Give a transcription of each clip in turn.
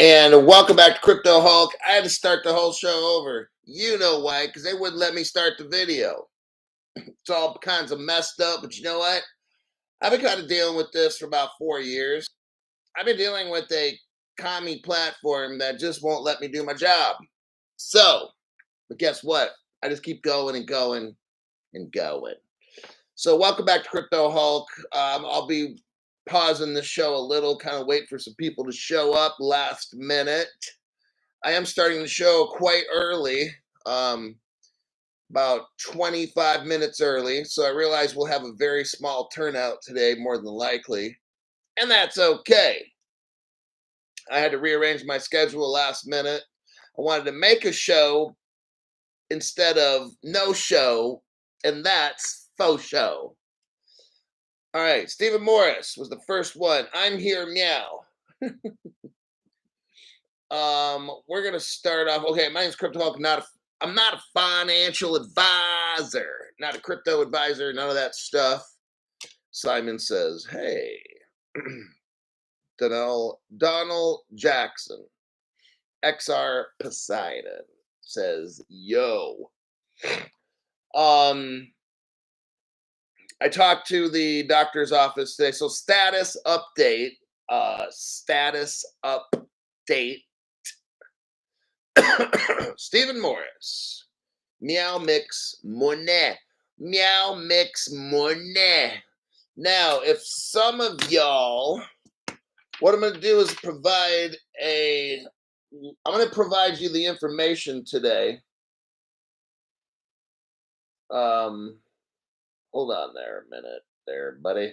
And welcome back to Crypto Hulk. I had to start the whole show over. You know why? Because they wouldn't let me start the video. It's all kinds of messed up, but you know what? I've been kind of dealing with this for about 4 years. I've been dealing with a commie platform that just won't let me do my job. But guess what? I just keep going and going and going. So welcome back to Crypto Hulk. I'll be pausing the show a little, kind of wait for some people to show up last minute. I am starting the show quite early, about 25 minutes early. So I realize we'll have a very small turnout today, more than likely. And that's okay. I had to rearrange my schedule last minute. I wanted to make a show instead of no show, and that's faux show. All right, Stephen Morris was the first one. I'm here, meow. We're gonna start off. Okay, my name's Crypto Hulk. I'm not a financial advisor, not a crypto advisor, none of that stuff. Simon says, "Hey, Donald Jackson, XR Poseidon says, yo." I talked to the doctor's office today. So status update. Stephen Morris. Meow Mix Monet. Meow Mix Monet. Now, if some of y'all, what I'm going to do is I'm going to provide you the information today. Hold on there a minute there, buddy.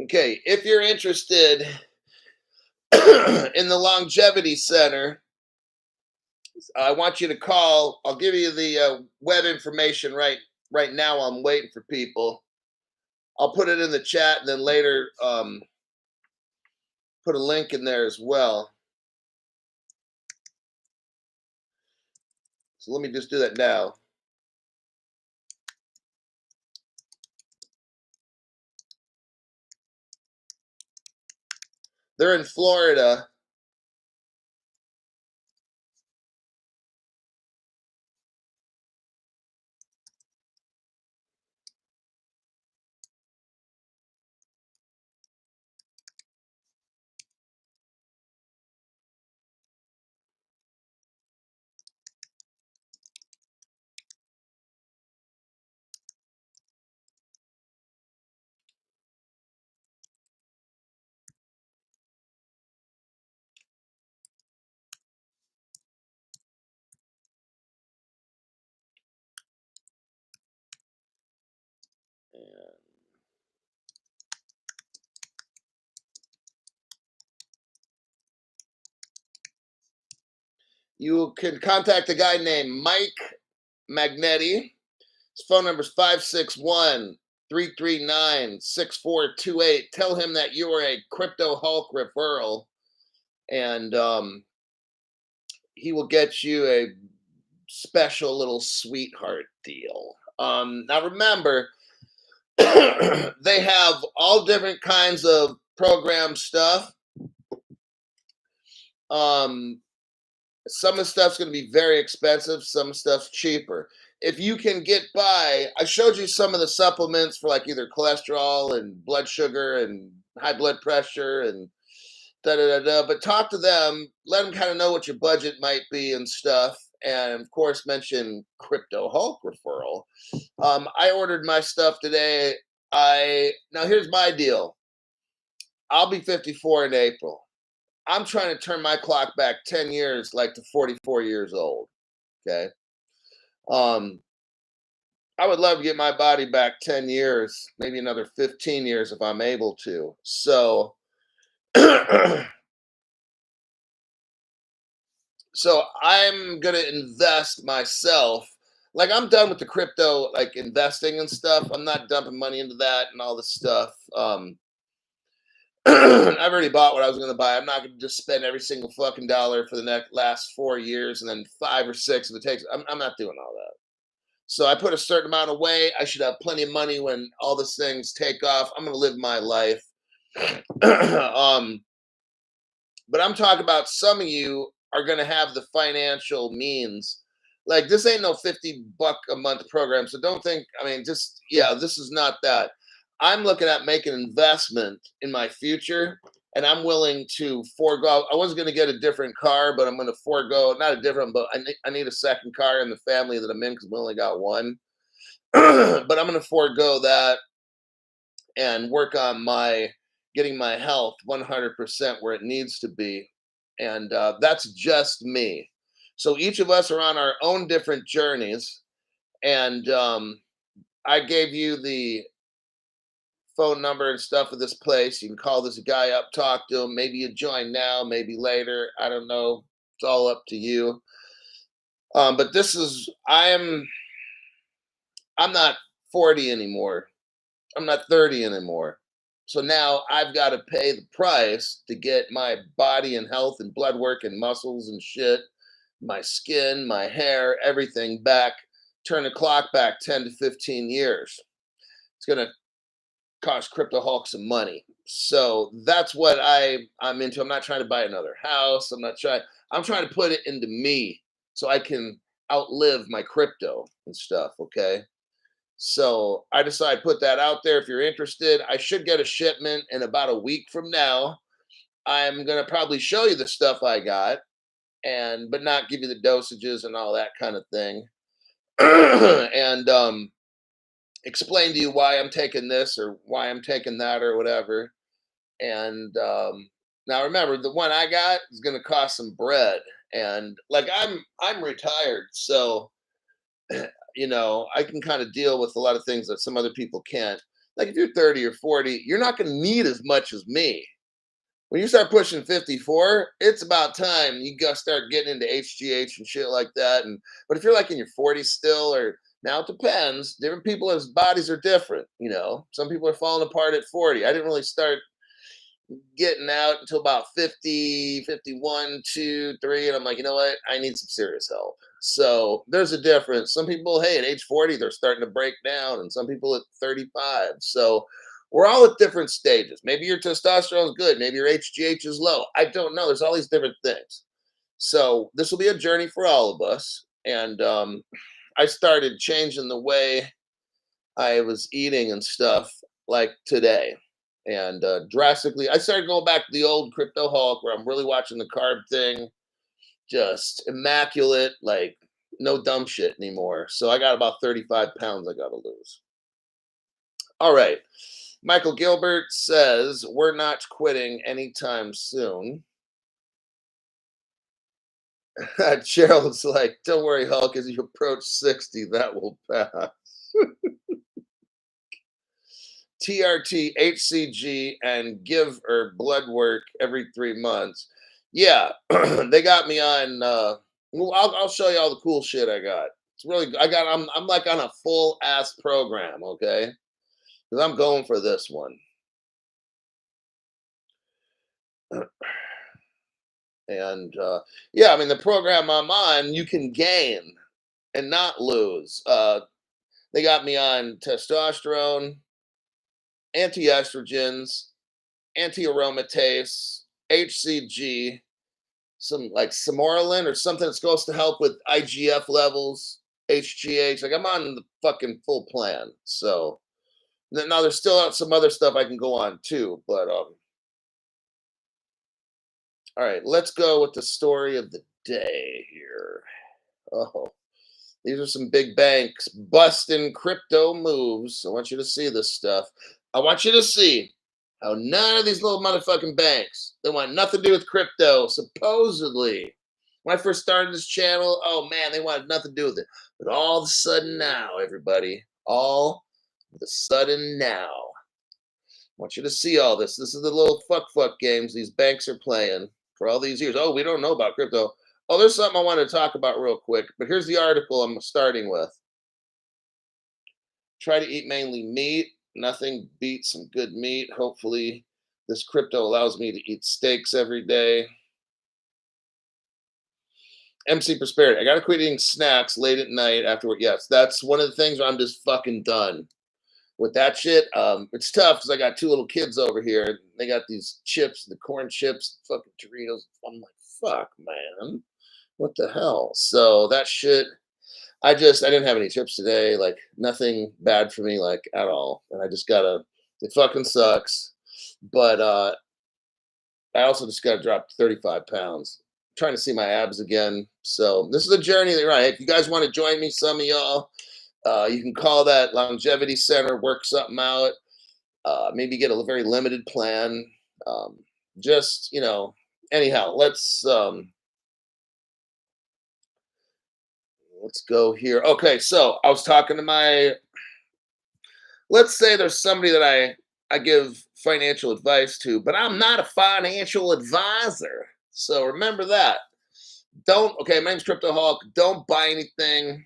Okay, if you're interested in the Longevity Center, I want you to call. I'll give you the web information right now. I'm waiting for people. I'll put it in the chat and then later put a link in there as well. So let me just do that now. They're in Florida. You can contact a guy named Mike Magnetti. His phone number is 561-339-6428. Tell him that you are a Crypto Hulk referral, and he will get you a special little sweetheart deal. Now remember, they have all different kinds of program stuff. Some of the stuff's going to be very expensive. Some stuff's cheaper. If you can get by, I showed you some of the supplements for like either cholesterol and blood sugar and high blood pressure and da-da-da-da. But talk to them. Let them kind of know what your budget might be and stuff. And of course, mention Crypto Hulk referral. I ordered my stuff today. Now here's my deal. I'll be 54 in April. I'm trying to turn my clock back 10 years, like to 44 years old. Okay. I would love to get my body back 10 years, maybe another 15 years if I'm able to. So, so I'm going to invest myself. Like I'm done with the crypto, like investing and stuff. I'm not dumping money into that and all this stuff. I've already bought what I was going to buy. I'm not going to just spend every single fucking dollar for the last 4 years and then 5 or 6 if it takes. I'm not doing all that. So I put a certain amount away. I should have plenty of money when all these things take off. I'm going to live my life. um, but I'm talking about some of you are going to have the financial means. Like this ain't no $50 a month program. So don't think, I mean, just, yeah, this is not that. I'm looking at making an investment in my future and I'm willing to forego. I was going to get a different car, but I'm going to forego, not a different, but I need a second car in the family that I'm in because we only got one. But I'm going to forego that and work on my getting my health 100% where it needs to be. And that's just me. So each of us are on our own different journeys. And I gave you the phone number and stuff of this place. You can call this guy up, talk to him. Maybe you join now, maybe later. I don't know. It's all up to you. But this is I'm not 40 anymore. I'm not 30 anymore. So now I've got to pay the price to get my body and health and blood work and muscles and shit, my skin, my hair, everything back, turn the clock back 10 to 15 years. It's going to cost Crypto Hulk some money. So that's what I'm into. I'm not trying to buy another house. I'm trying to put it into me so I can outlive my crypto and stuff, okay? So I decided to put that out there. If you're interested, I should get a shipment in about a week from now. I'm gonna probably show you the stuff I got, and but not give you the dosages and all that kind of thing, and explain to you why I'm taking this or why I'm taking that or whatever. And now remember, the one I got is gonna cost some bread, and like I'm retired, so I can kind of deal with a lot of things that some other people can't. Like if you're 30 or 40, you're not going to need as much as me. When you start pushing 54, it's about time you got to start getting into HGH and shit like that. And but if you're like in your 40s still, or now it depends. Different people's bodies are different. Some people are falling apart at 40. I didn't really start getting out until about 50, 51, 2, 3. And I'm like, you know what? I need some serious help. So there's a difference. Some people, hey, at age 40, they're starting to break down, and some people at 35. So we're all at different stages. Maybe your testosterone is good. Maybe your HGH is low. I don't know. There's all these different things. So this will be a journey for all of us. And I started changing the way I was eating and stuff like today. And drastically, I started going back to the old Crypto Hulk where I'm really watching the carb thing, just immaculate, like no dumb shit anymore. So I got about 35 pounds I got to lose. All right. Michael Gilbert says, we're not quitting anytime soon. Gerald's like, don't worry, Hulk, as you approach 60, that will pass. TRT, HCG, and give or blood work every 3 months. Yeah, they got me on. Well, I'll show you all the cool shit I got. It's really I'm like on a full ass program, okay? Because I'm going for this one. And yeah, I mean the program I'm on, you can gain and not lose. They got me on testosterone, anti-estrogens, anti-aromatase, HCG, some like Samoralin or something that's supposed to help with IGF levels, HGH. Like I'm on the fucking full plan. So now there's still some other stuff I can go on too. But all right, let's go with the story of the day here. Oh, these are some big banks busting crypto moves. I want you to see this stuff. I want you to see how none of these little motherfucking banks, they want nothing to do with crypto, supposedly. When I first started this channel, oh man, they wanted nothing to do with it. But all of a sudden now, everybody, all of a sudden now, I want you to see all this. This is the little fuck games these banks are playing for all these years. Oh, we don't know about crypto. Oh, there's something I want to talk about real quick, but here's the article I'm starting with. Try to eat mainly meat. Nothing beats some good meat. Hopefully, this crypto allows me to eat steaks every day. MC Prosperity. I gotta quit eating snacks late at night after work. Yes, that's one of the things where I'm just fucking done with that shit. It's tough because I got two little kids over here. They got these chips, the corn chips, fucking Doritos. I'm like, fuck, man, what the hell? So that shit. I didn't have any chips today. Like nothing bad for me, like at all. And I just gotta. It fucking sucks. But I also just got to drop 35 pounds. Trying to see my abs again. So this is a journey that right. If you guys want to join me, some of y'all, you can call that longevity center, work something out. Maybe get a very limited plan. Um, just anyhow, let's go here. Okay, so I was talking to my. Let's say there's somebody that I give financial advice to, but I'm not a financial advisor. So remember that. Don't okay, my name's Crypto Hawk. Don't buy anything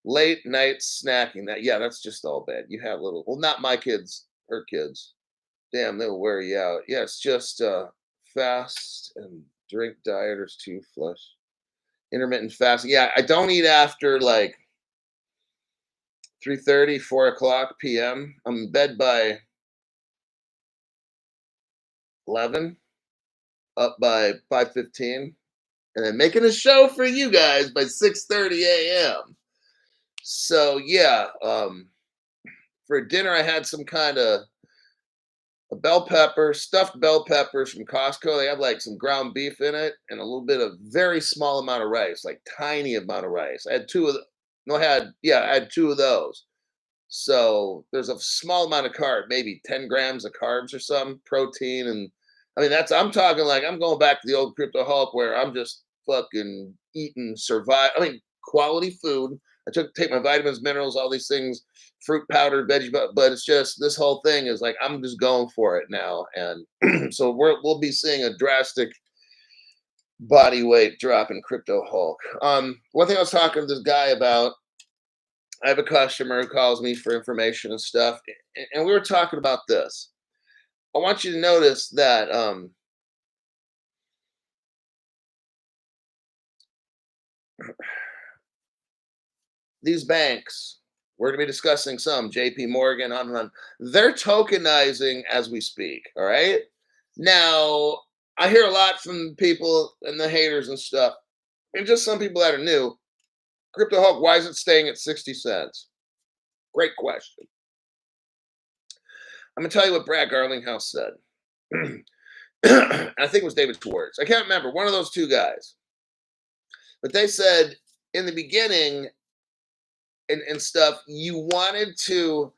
late night snacking. That's just all bad. You have little not my kids, her kids. Damn, they'll wear you out. Yeah, it's just fast and drink dieters too flush. Intermittent fasting. Yeah, I don't eat after like 3:30, 4 o'clock p.m. I'm in bed by 11, up by 5:15, and then making a show for you guys by 6:30 a.m. So yeah, for dinner I had some kind of a bell pepper, stuffed bell peppers from Costco. They have like some ground beef in it and a little bit of very small amount of rice, like tiny amount of rice. I had two of the, no, I had two of those. So there's a small amount of carb, maybe 10 grams of carbs or something, protein. And I mean, I'm talking like I'm going back to the old Crypto Hulk where I'm just fucking eating, survive. I mean, quality food. Take my vitamins, minerals, all these things, fruit powder, veggie, but it's just this whole thing is like I'm just going for it now. And so we'll be seeing a drastic body weight drop in Crypto Hulk. One thing I was talking to this guy about, I have a customer who calls me for information and stuff, and we were talking about this. I want you to notice that these banks, we're going to be discussing some, JP Morgan, on and on, they're tokenizing as we speak. All right. Now, I hear a lot from people and the haters and stuff, and just some people that are new. Crypto Hulk, why is it staying at 60 cents? Great question. I'm going to tell you what Brad Garlinghouse said. I think it was David Schwartz. I can't remember. One of those two guys. But they said in the beginning and stuff, you wanted to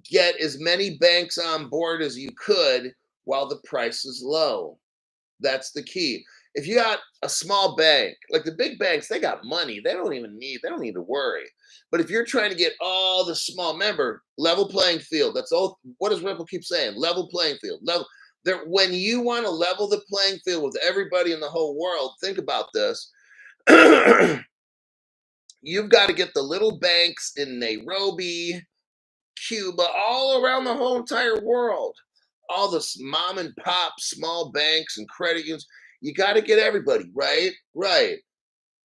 get as many banks on board as you could while the price is low. That's the key. If you got a small bank, like the big banks, they got money. They don't need to worry. But if you're trying to get all the small, member level playing field, that's all. What does Ripple keep saying? Level playing field. Level. There, when you want to level the playing field with everybody in the whole world, think about this. You've got to get the little banks in Nairobi, Cuba, all around the whole entire world. All the mom and pop small banks and credit unions. You got to get everybody, right? Right.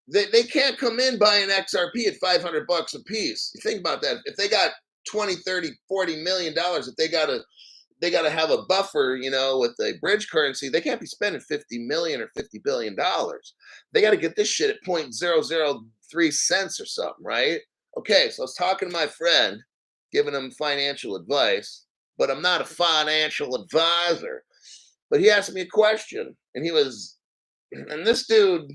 They can't come in buying XRP at $500 a piece. You think about that. If they got 20, 30, 40 million dollars, if they got to have a buffer, with a bridge currency, they can't be spending 50 million or 50 billion dollars. They got to get this shit at 0.003 cents or something, right? Okay, so I was talking to my friend, giving him financial advice, but I'm not a financial advisor. But he asked me a question, and this dude,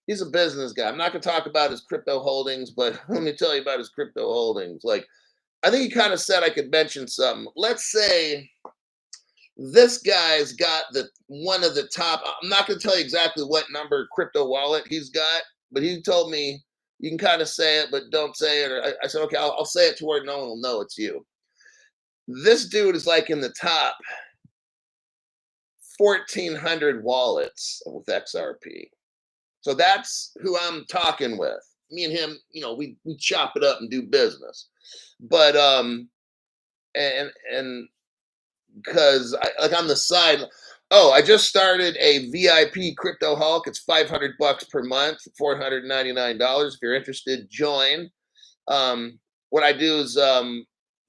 he's a business guy. I'm not going to talk about his crypto holdings, but let me tell you about his crypto holdings. Like, I think he kind of said I could mention something. Let's say this guy's got one of the top. I'm not going to tell you exactly what number crypto wallet he's got, but he told me you can kind of say it, but don't say it. Or I said, okay, I'll say it to where no one will know it's you. This dude is like in the top 1,400 wallets with XRP. So that's who I'm talking with. Me and him, we chop it up and do business. But and because like on the side, Oh, I just started a VIP Crypto Hulk. It's $500 per month, $499. If you're interested, join. Um, what I do is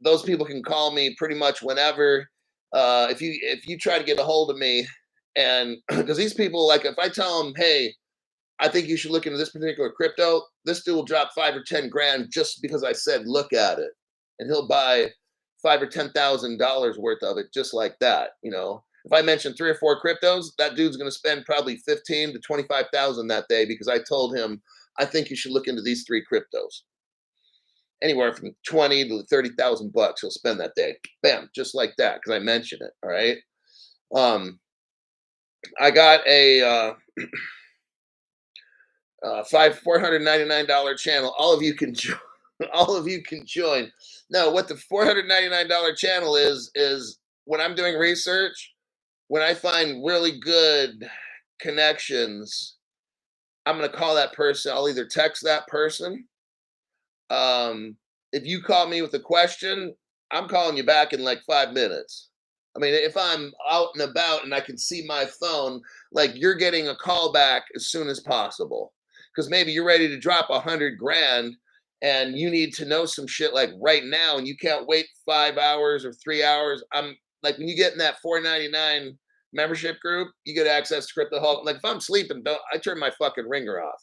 those people can call me pretty much whenever. If you try to get a hold of me, and because these people, like, if I tell them, hey, I think you should look into this particular crypto, this dude will drop 5 or 10 grand just because I said look at it, and he'll buy $5 or $10,000 worth of it just like that. If I mention 3 or 4 cryptos, that dude's going to spend probably 15 to 25,000 that day because I told him I think you should look into these 3 cryptos. Anywhere from 20 to 30,000 bucks he'll spend that day. Bam, just like that because I mentioned it. All right. Um, I got a $499 channel. All of you can join. All of you can join. No, what the $499 channel is when I'm doing research, when I find really good connections, I'm gonna call that person. I'll either text that person. If you call me with a question, I'm calling you back in like 5 minutes. I mean, if I'm out and about and I can see my phone, like you're getting a call back as soon as possible. Because maybe you're ready to drop 100 grand and you need to know some shit like right now and you can't wait 5 hours or 3 hours. I'm like when you get in that 499 membership group, you get access to Crypto Hulk. Like if I'm sleeping, don't I turn my fucking ringer off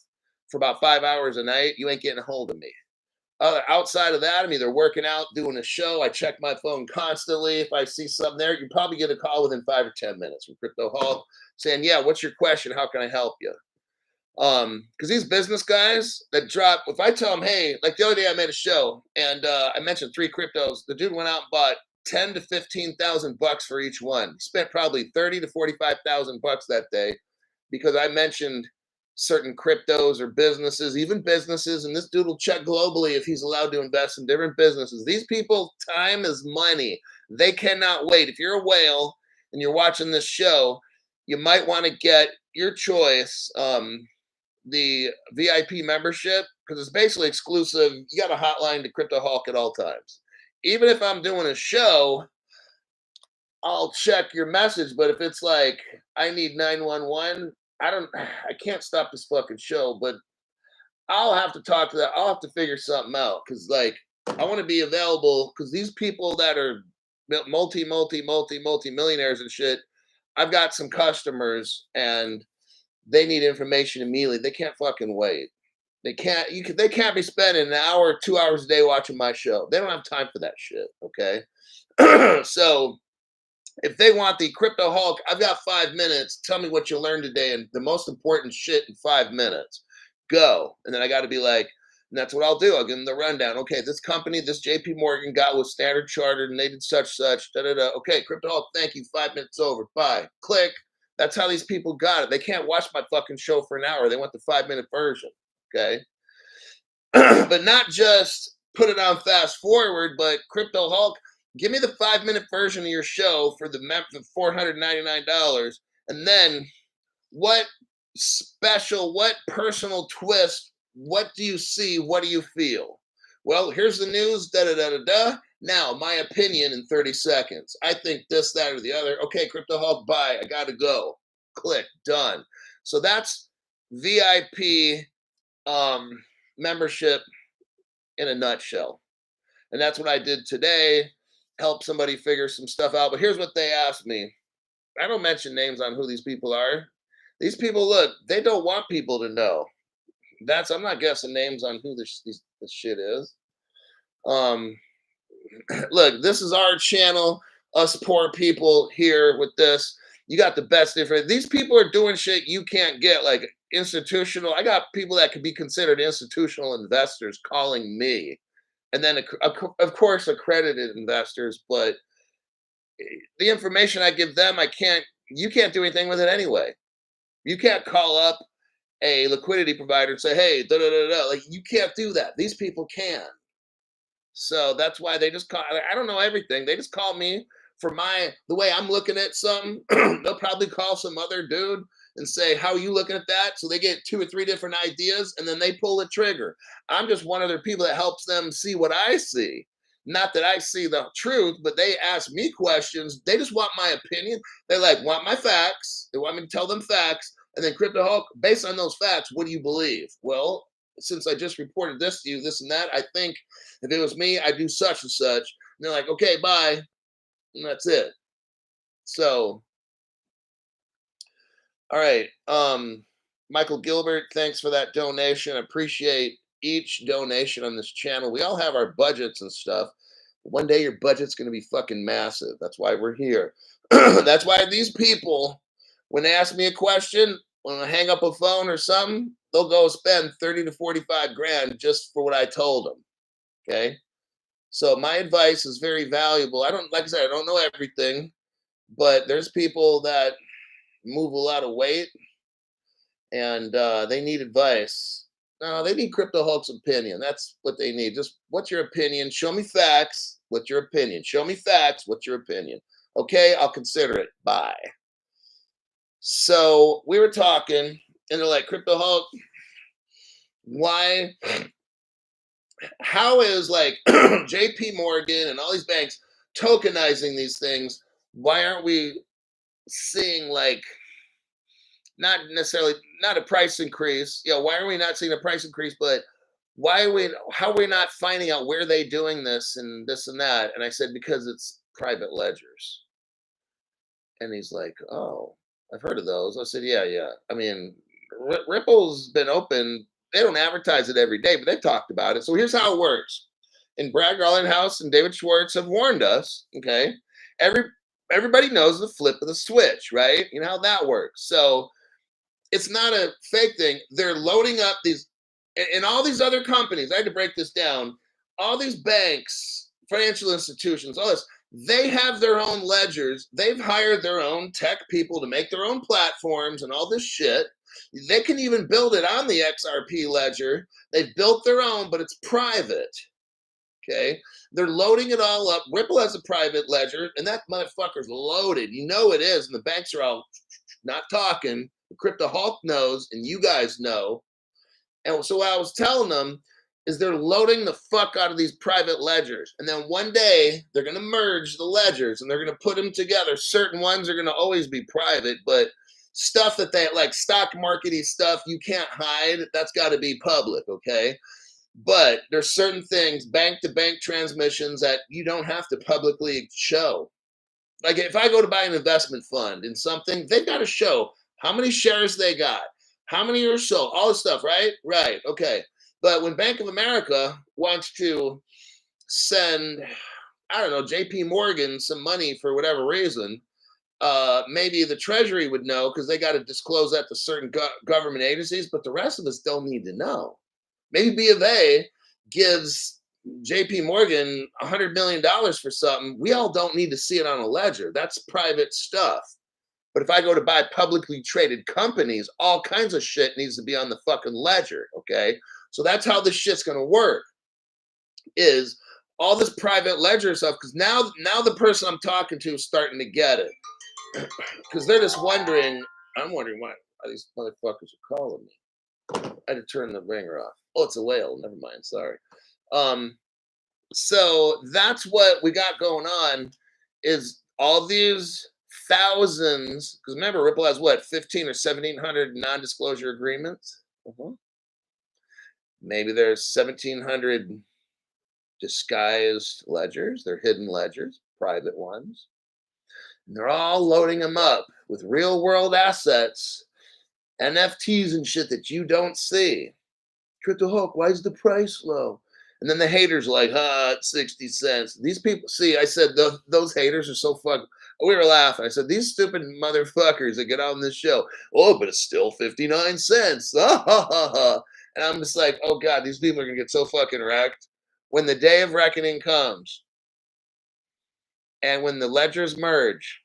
for about 5 hours a night, you ain't getting a hold of me. Outside of that, I'm either working out, doing a show. I check my phone constantly. If I see something there, you probably get a call within 5 or 10 minutes from Crypto Hall saying, "Yeah, what's your question? How can I help you?" Because these business guys that drop, if I tell them, "Hey," like the other day, I made a show and I mentioned 3 cryptos. The dude went out and bought 10 to 15,000 bucks for each one. He spent probably 30 to 45,000 bucks that day because I mentioned certain cryptos or businesses, even businesses, and this dude will check globally if he's allowed to invest in different businesses. These people, time is money. They cannot wait. If you're a whale and you're watching this show, you might want to get your choice, the VIP membership, because it's basically exclusive. You got a hotline to Crypto Hawk at all times. Even if I'm doing a show, I'll check your message, but if it's like I need 911, I can't stop this fucking show, but I'll have to talk to that. I'll have to figure something out because like I want to be available because these people that are multi millionaires and shit, I've got some customers and they need information immediately. They can't fucking wait. They can't be spending an hour, 2 hours a day watching my show. They don't have time for that shit. Okay. So if they want the Crypto Hulk, I've got 5 minutes. Tell me what you learned today and the most important shit in 5 minutes. Go. And then I got to be like, and that's what I'll do. I'll give them the rundown. Okay, this company, this JP Morgan got with Standard Chartered and they did such. Da da da. Okay, Crypto Hulk, thank you. 5 minutes over. Bye. Click. That's how these people got it. They can't watch my fucking show for an hour. They want the 5 minute version. Okay. But not just put it on fast forward, but Crypto Hulk, give me the 5 minute version of your show for the $499. And then what special, what personal twist, what do you see? What do you feel? Well, here's the news, da da da da da. Now, my opinion in 30 seconds. I think this, that, or the other. Okay, Crypto Hulk, bye. I got to go. Click, done. So that's VIP membership in a nutshell. And that's what I did today. Help somebody figure some stuff out. But here's what they asked me. I don't mention names on who these people are. These people, look, they don't want people to know. I'm not guessing names on who this shit is. Um, Look, this is our channel, us poor people here with this. You got the best information. These people are doing shit you can't get, like institutional. I got people that could be considered institutional investors calling me, and then of course accredited investors. But the information I give them, you can't do anything with it anyway. You can't call up a liquidity provider and say, "Hey, da da da da." Like you can't do that. These people can. So that's why they just call. I don't know everything. They just call me for the way I'm looking at something. They'll probably call some other dude and say, "How are you looking at that?" So they get 2 or 3 different ideas, and then they pull the trigger. I'm just one of their people that helps them see what I see. Not that I see the truth, but they ask me questions. They just want my opinion. They like want my facts. They want me to tell them facts. And then Crypto Hulk, based on those facts, what do you believe? Well, since I just reported this to you, this and that, I think if it was me, I'd do such and such. And they're like, okay, bye. And that's it. So, all right. Michael Gilbert, thanks for that donation. Appreciate each donation on this channel. We all have our budgets and stuff. One day your budget's going to be fucking massive. That's why we're here. That's why these people, when they ask me a question, when I hang up a phone or something, they'll go spend 30 to 45 grand just for what I told them. Okay. So my advice is very valuable. I don't, like I said, I don't know everything, but there's people that move a lot of weight and they need advice. No, they need Crypto Hulk's opinion. That's what they need. Just what's your opinion? Show me facts. What's your opinion? Show me facts. What's your opinion? Okay, I'll consider it. Bye. So we were talking, and they're like, Crypto Hulk, why? How is like JP Morgan and all these banks tokenizing these things? Why aren't we seeing like not necessarily not a price increase? Yeah, why are we not seeing a price increase? But why are we how are we not finding out where they doing this and this and that? And I said, because it's private ledgers. And he's like, oh, I've heard of those. I said, yeah, yeah. I mean, Ripple's been open. They don't advertise it every day, but they've talked about it. So here's how it works. And Brad Garlinghouse and David Schwartz have warned us. Okay, every everybody knows the flip of the switch, right? You know how that works. So it's not a fake thing. They're loading up these, and all these other companies. I had to break this down. All these banks, financial institutions, all this, they have their own ledgers. They've hired their own tech people to make their own platforms and all this shit. They can even build it on the XRP ledger. They've built their own, but it's private. Okay. They're loading it all up. Ripple has a private ledger, and that motherfucker's loaded. You know it is. And the banks are all not talking. The Crypto Hulk knows, and you guys know. And so what I was telling them is they're loading the fuck out of these private ledgers. And then one day they're going to merge the ledgers and they're going to put them together. Certain ones are going to always be private, but stuff that they like stock markety stuff you can't hide, that's got to be public, okay? But there's certain things, bank to bank transmissions, that you don't have to publicly show. Like if I go to buy an investment fund in something, they've got to show how many shares they got, how many are sold, all this stuff, right? Right. Okay. But when Bank of America wants to send, I don't know, JP Morgan some money for whatever reason, maybe the Treasury would know because they got to disclose that to certain government agencies, but the rest of us don't need to know. Maybe B of A gives JP Morgan $100 million for something. We all don't need to see it on a ledger. That's private stuff. But if I go to buy publicly traded companies, all kinds of shit needs to be on the fucking ledger, okay? So that's how this shit's gonna work, is all this private ledger stuff, because now the person I'm talking to is starting to get it. Because they're just wondering, I'm wondering why these motherfuckers are calling me. I had to turn the ringer off. Oh, it's a whale. Never mind. Sorry. So that's what we got going on, is all these thousands, because remember, Ripple has what, 15 or 1700 non-disclosure agreements? Maybe there's 1700 disguised ledgers. They're hidden ledgers, private ones. And they're all loading them up with real world assets, NFTs and shit that you don't see. Crypto Hulk, why is the price low? And then the haters are like, it's 60 cents. These people, see, I said those haters are so fucking, we were laughing. I said, these stupid motherfuckers that get on this show, oh, but it's still 59 cents. And I'm just like, oh God, these people are going to get so fucking wrecked. When the day of reckoning comes, and when the ledgers merge,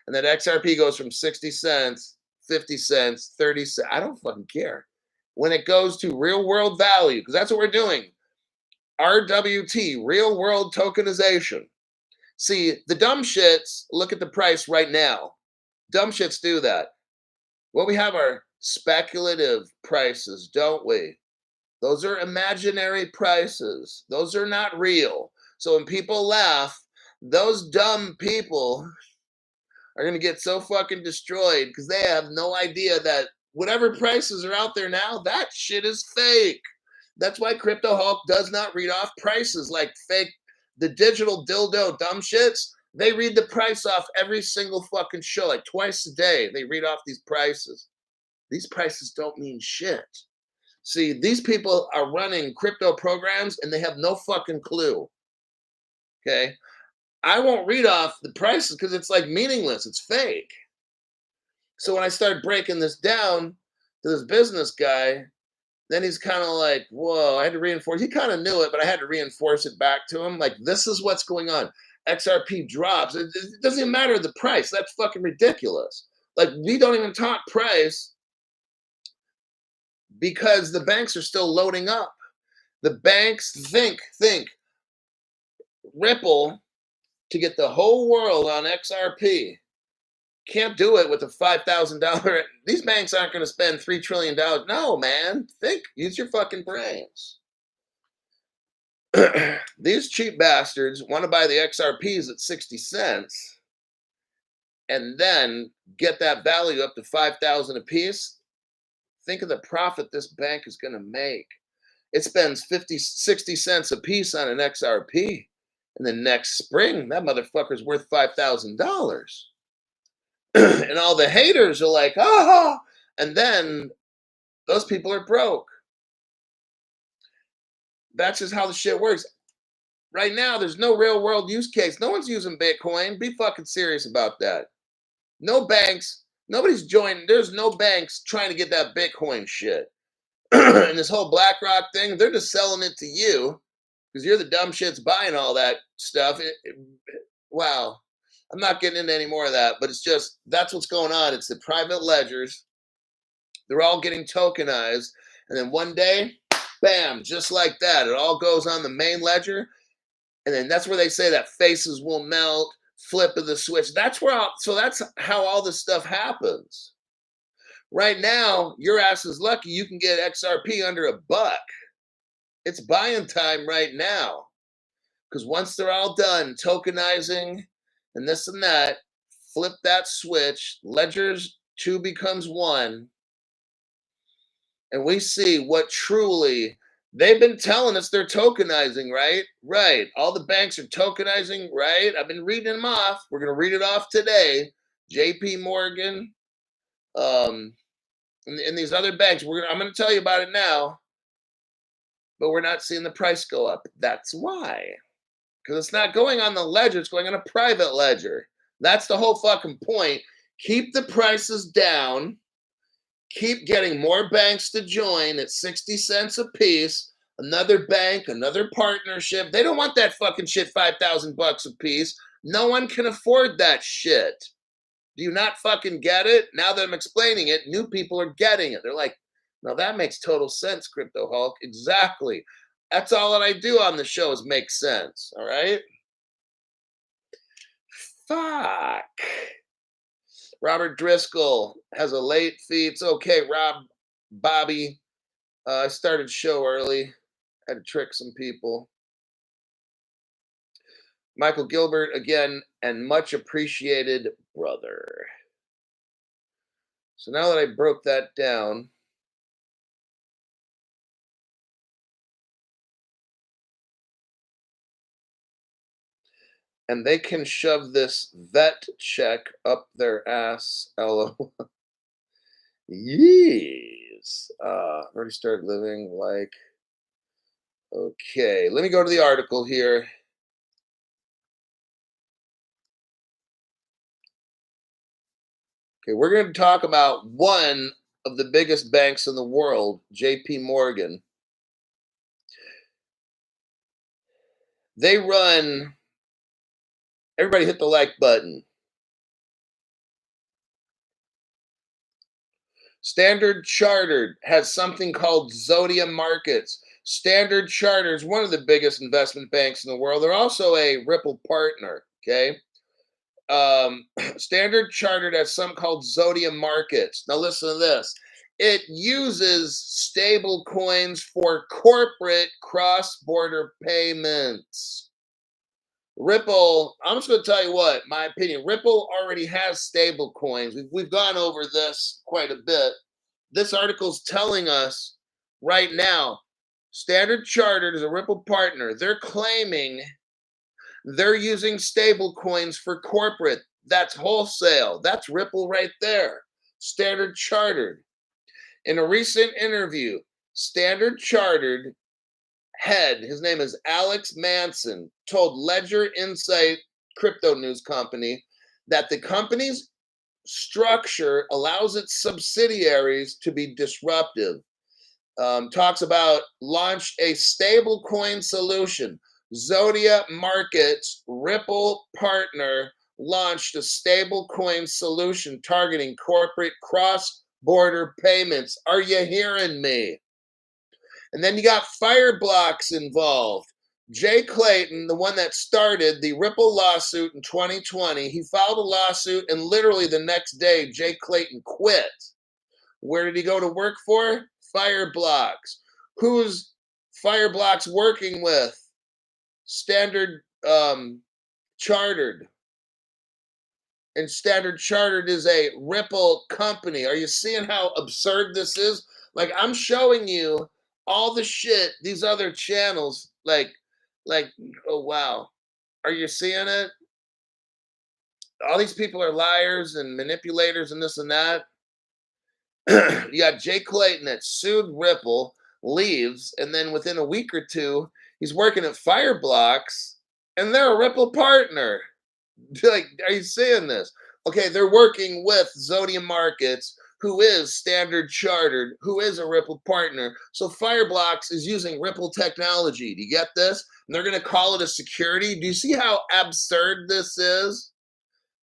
and that XRP goes from 60 cents, 50 cents, 30 cents, I don't fucking care. When it goes to real world value, because that's what we're doing. RWT, real world tokenization. See, the dumb shits look at the price right now. Dumb shits do that. What we have are speculative prices, don't we? Those are imaginary prices. Those are not real. So when people laugh, those dumb people are going to get so fucking destroyed because they have no idea that whatever prices are out there now, that shit is fake. That's why Crypto Hulk does not read off prices like fake, the digital dildo dumb shits. They read the price off every single fucking show, like twice a day. They read off these prices. These prices don't mean shit. See, these people are running crypto programs and they have no fucking clue. Okay. I won't read off the prices because it's like meaningless. It's fake. So when I started breaking this down to this business guy, then he's kind of like, whoa, I had to reinforce. He kind of knew it, but I had to reinforce it back to him. Like, this is what's going on. XRP drops. It doesn't even matter the price. That's fucking ridiculous. Like, we don't even talk price because the banks are still loading up. The banks think Ripple to get the whole world on XRP. Can't do it with a $5,000. These banks aren't going to spend $3 trillion. No, man. Think. Use your fucking brains. These cheap bastards want to buy the XRPs at 60 cents and then get that value up to 5,000 a piece. Think of the profit this bank is going to make. It spends 50, 60 cents a piece on an XRP. And then next spring, that motherfucker's worth $5,000. And all the haters are like, ah, and then those people are broke. That's just how the shit works. Right now, there's no real world use case. No one's using Bitcoin. Be fucking serious about that. No banks. Nobody's joining. There's no banks trying to get that Bitcoin shit. And this whole BlackRock thing, they're just selling it to you because you're the dumb shits buying all that stuff. Wow. I'm not getting into any more of that, but it's just, that's what's going on. It's the private ledgers. They're all getting tokenized. And then one day, bam, just like that, it all goes on the main ledger. And then that's where they say that faces will melt, flip of the switch. That's how all this stuff happens. Right now, your ass is lucky you can get XRP under $1. It's buying time right now. Because once they're all done tokenizing and this and that, flip that switch, ledgers 2 becomes 1, and we see what truly they've been telling us they're tokenizing, right? Right. All the banks are tokenizing, right? I've been reading them off. We're going to read it off today. JP Morgan, and these other banks. I'm going to tell you about it now, but we're not seeing the price go up. That's why. Because it's not going on the ledger, it's going on a private ledger. That's the whole fucking point. Keep the prices down. Keep getting more banks to join at 60 cents a piece. Another bank, another partnership. They don't want that fucking shit $5,000 a piece. No one can afford that shit. Do you not fucking get it? Now that I'm explaining it, new people are getting it. They're like, no, that makes total sense, Crypto Hulk. Exactly. That's all that I do on the show is make sense. All right? Fuck. Robert Driscoll has a late fee. It's okay, Bobby. I started show early. Had to trick some people. Michael Gilbert again, and much appreciated brother. So now that I broke that down, and they can shove this vet check up their ass, LO. Yes. Already started living like. Okay, let me go to the article here. Okay, we're going to talk about one of the biggest banks in the world, JP Morgan. They run, everybody hit the like button. Standard Chartered has something called Zodia Markets. Standard Chartered is one of the biggest investment banks in the world. They're also a Ripple partner, okay? Standard Chartered has something called Zodia Markets. Now listen to this. It uses stable coins for corporate cross-border payments. Ripple, I'm just going to tell you what, my opinion, Ripple already has stable coins. We've gone over this quite a bit. This article's telling us right now, Standard Chartered is a Ripple partner. They're claiming they're using stable coins for corporate. That's wholesale. That's Ripple right there. Standard Chartered. In a recent interview, Standard Chartered head, his name is Alex Manson, told Ledger Insight crypto news company that the company's structure allows its subsidiaries to be disruptive. Talks about launched a stable coin solution. Zodia Markets Ripple partner launched a stable coin solution targeting corporate cross border payments. Are you hearing me? And then you got Fireblocks involved. Jay Clayton, the one that started the Ripple lawsuit in 2020, he filed a lawsuit, and literally the next day, Jay Clayton quit. Where did he go to work for? Fireblocks. Who's Fireblocks working with? Standard Chartered. And Standard Chartered is a Ripple company. Are you seeing how absurd this is? Like, I'm showing you all the shit these other channels like oh wow. Are you seeing it? All these people are liars and manipulators and this and that. You got Jay Clayton that sued Ripple, leaves, and then within a week or two, he's working at Fireblocks, and they're a Ripple partner. Like, are you seeing this? Okay, they're working with Zodia Markets, who is Standard Chartered, who is a Ripple partner. So Fireblocks is using Ripple technology. Do you get this? And they're going to call it a security. Do you see how absurd this is?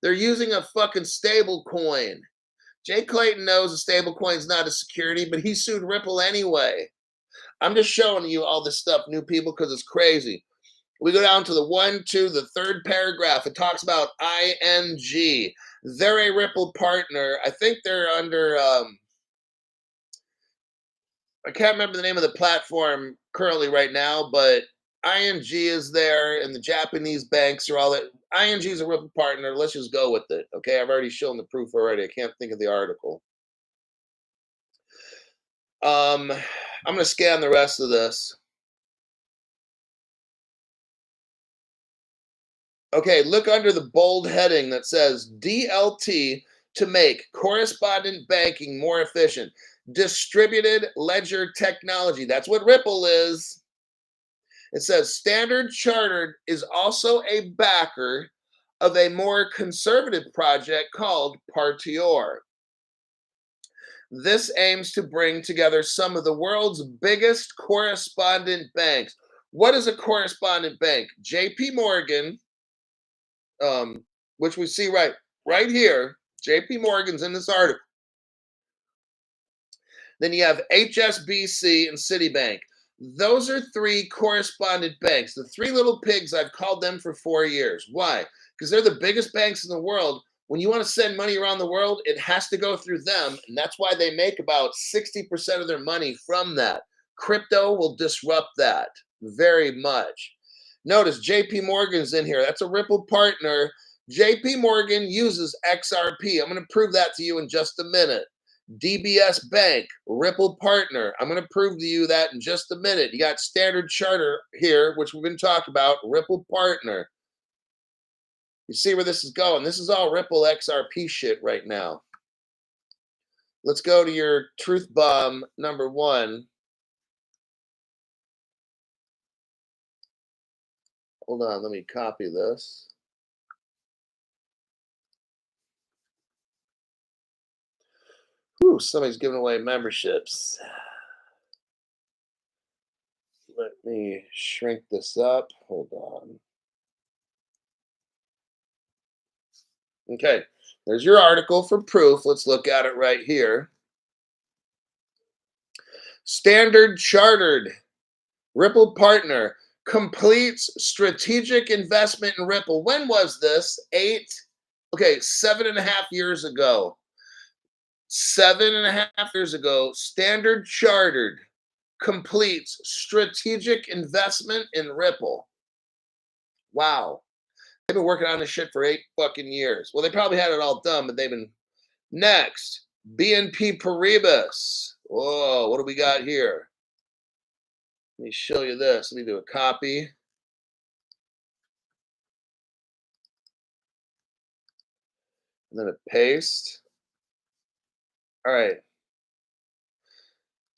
They're using a fucking stable coin. Jay Clayton knows a stable coin is not a security, but he sued Ripple anyway. I'm just showing you all this stuff, new people, because it's crazy. We go down to the third paragraph. It talks about ING. They're a Ripple partner. I think they're under, I can't remember the name of the platform currently right now, but ING is there, and the Japanese banks are all that. ING is a Ripple partner. Let's just go with it. Okay, I've already shown the proof already. I can't think of the article. I'm going to scan the rest of this. Okay, look under the bold heading that says DLT to make correspondent banking more efficient. Distributed ledger technology. That's what Ripple is. It says Standard Chartered is also a backer of a more conservative project called Partior. This aims to bring together some of the world's biggest correspondent banks. What is a correspondent bank? JP Morgan, which we see right here. JP Morgan's in this article. Then you have HSBC and Citibank. Those are three correspondent banks. The three little pigs, I've called them for 4 years. Why? Because they're the biggest banks in the world. When you want to send money around the world, it has to go through them. And that's why they make about 60% of their money from that. Crypto will disrupt that very much. Notice JP Morgan's in here. That's a Ripple partner. JP Morgan uses XRP. I'm going to prove that to you in just a minute. DBS Bank, Ripple partner. I'm going to prove to you that in just a minute. You got Standard Charter here, which we've been talking about, Ripple partner. You see where this is going? This is all Ripple XRP shit right now. Let's go to your truth bomb number 1. Hold on, let me copy this. Whew, somebody's giving away memberships. Let me shrink this up. Hold on. Okay, there's your article for proof. Let's look at it right here. Standard Chartered, Ripple partner, completes strategic investment in Ripple. When was this? 7.5 years ago. 7.5 years ago, Standard Chartered completes strategic investment in Ripple. Wow. They've been working on this shit for 8 fucking years. Well, they probably had it all done, but they've been next. BNP Paribas. Whoa, what do we got here? Let me show you this. Let me do a copy. And then a paste. All right.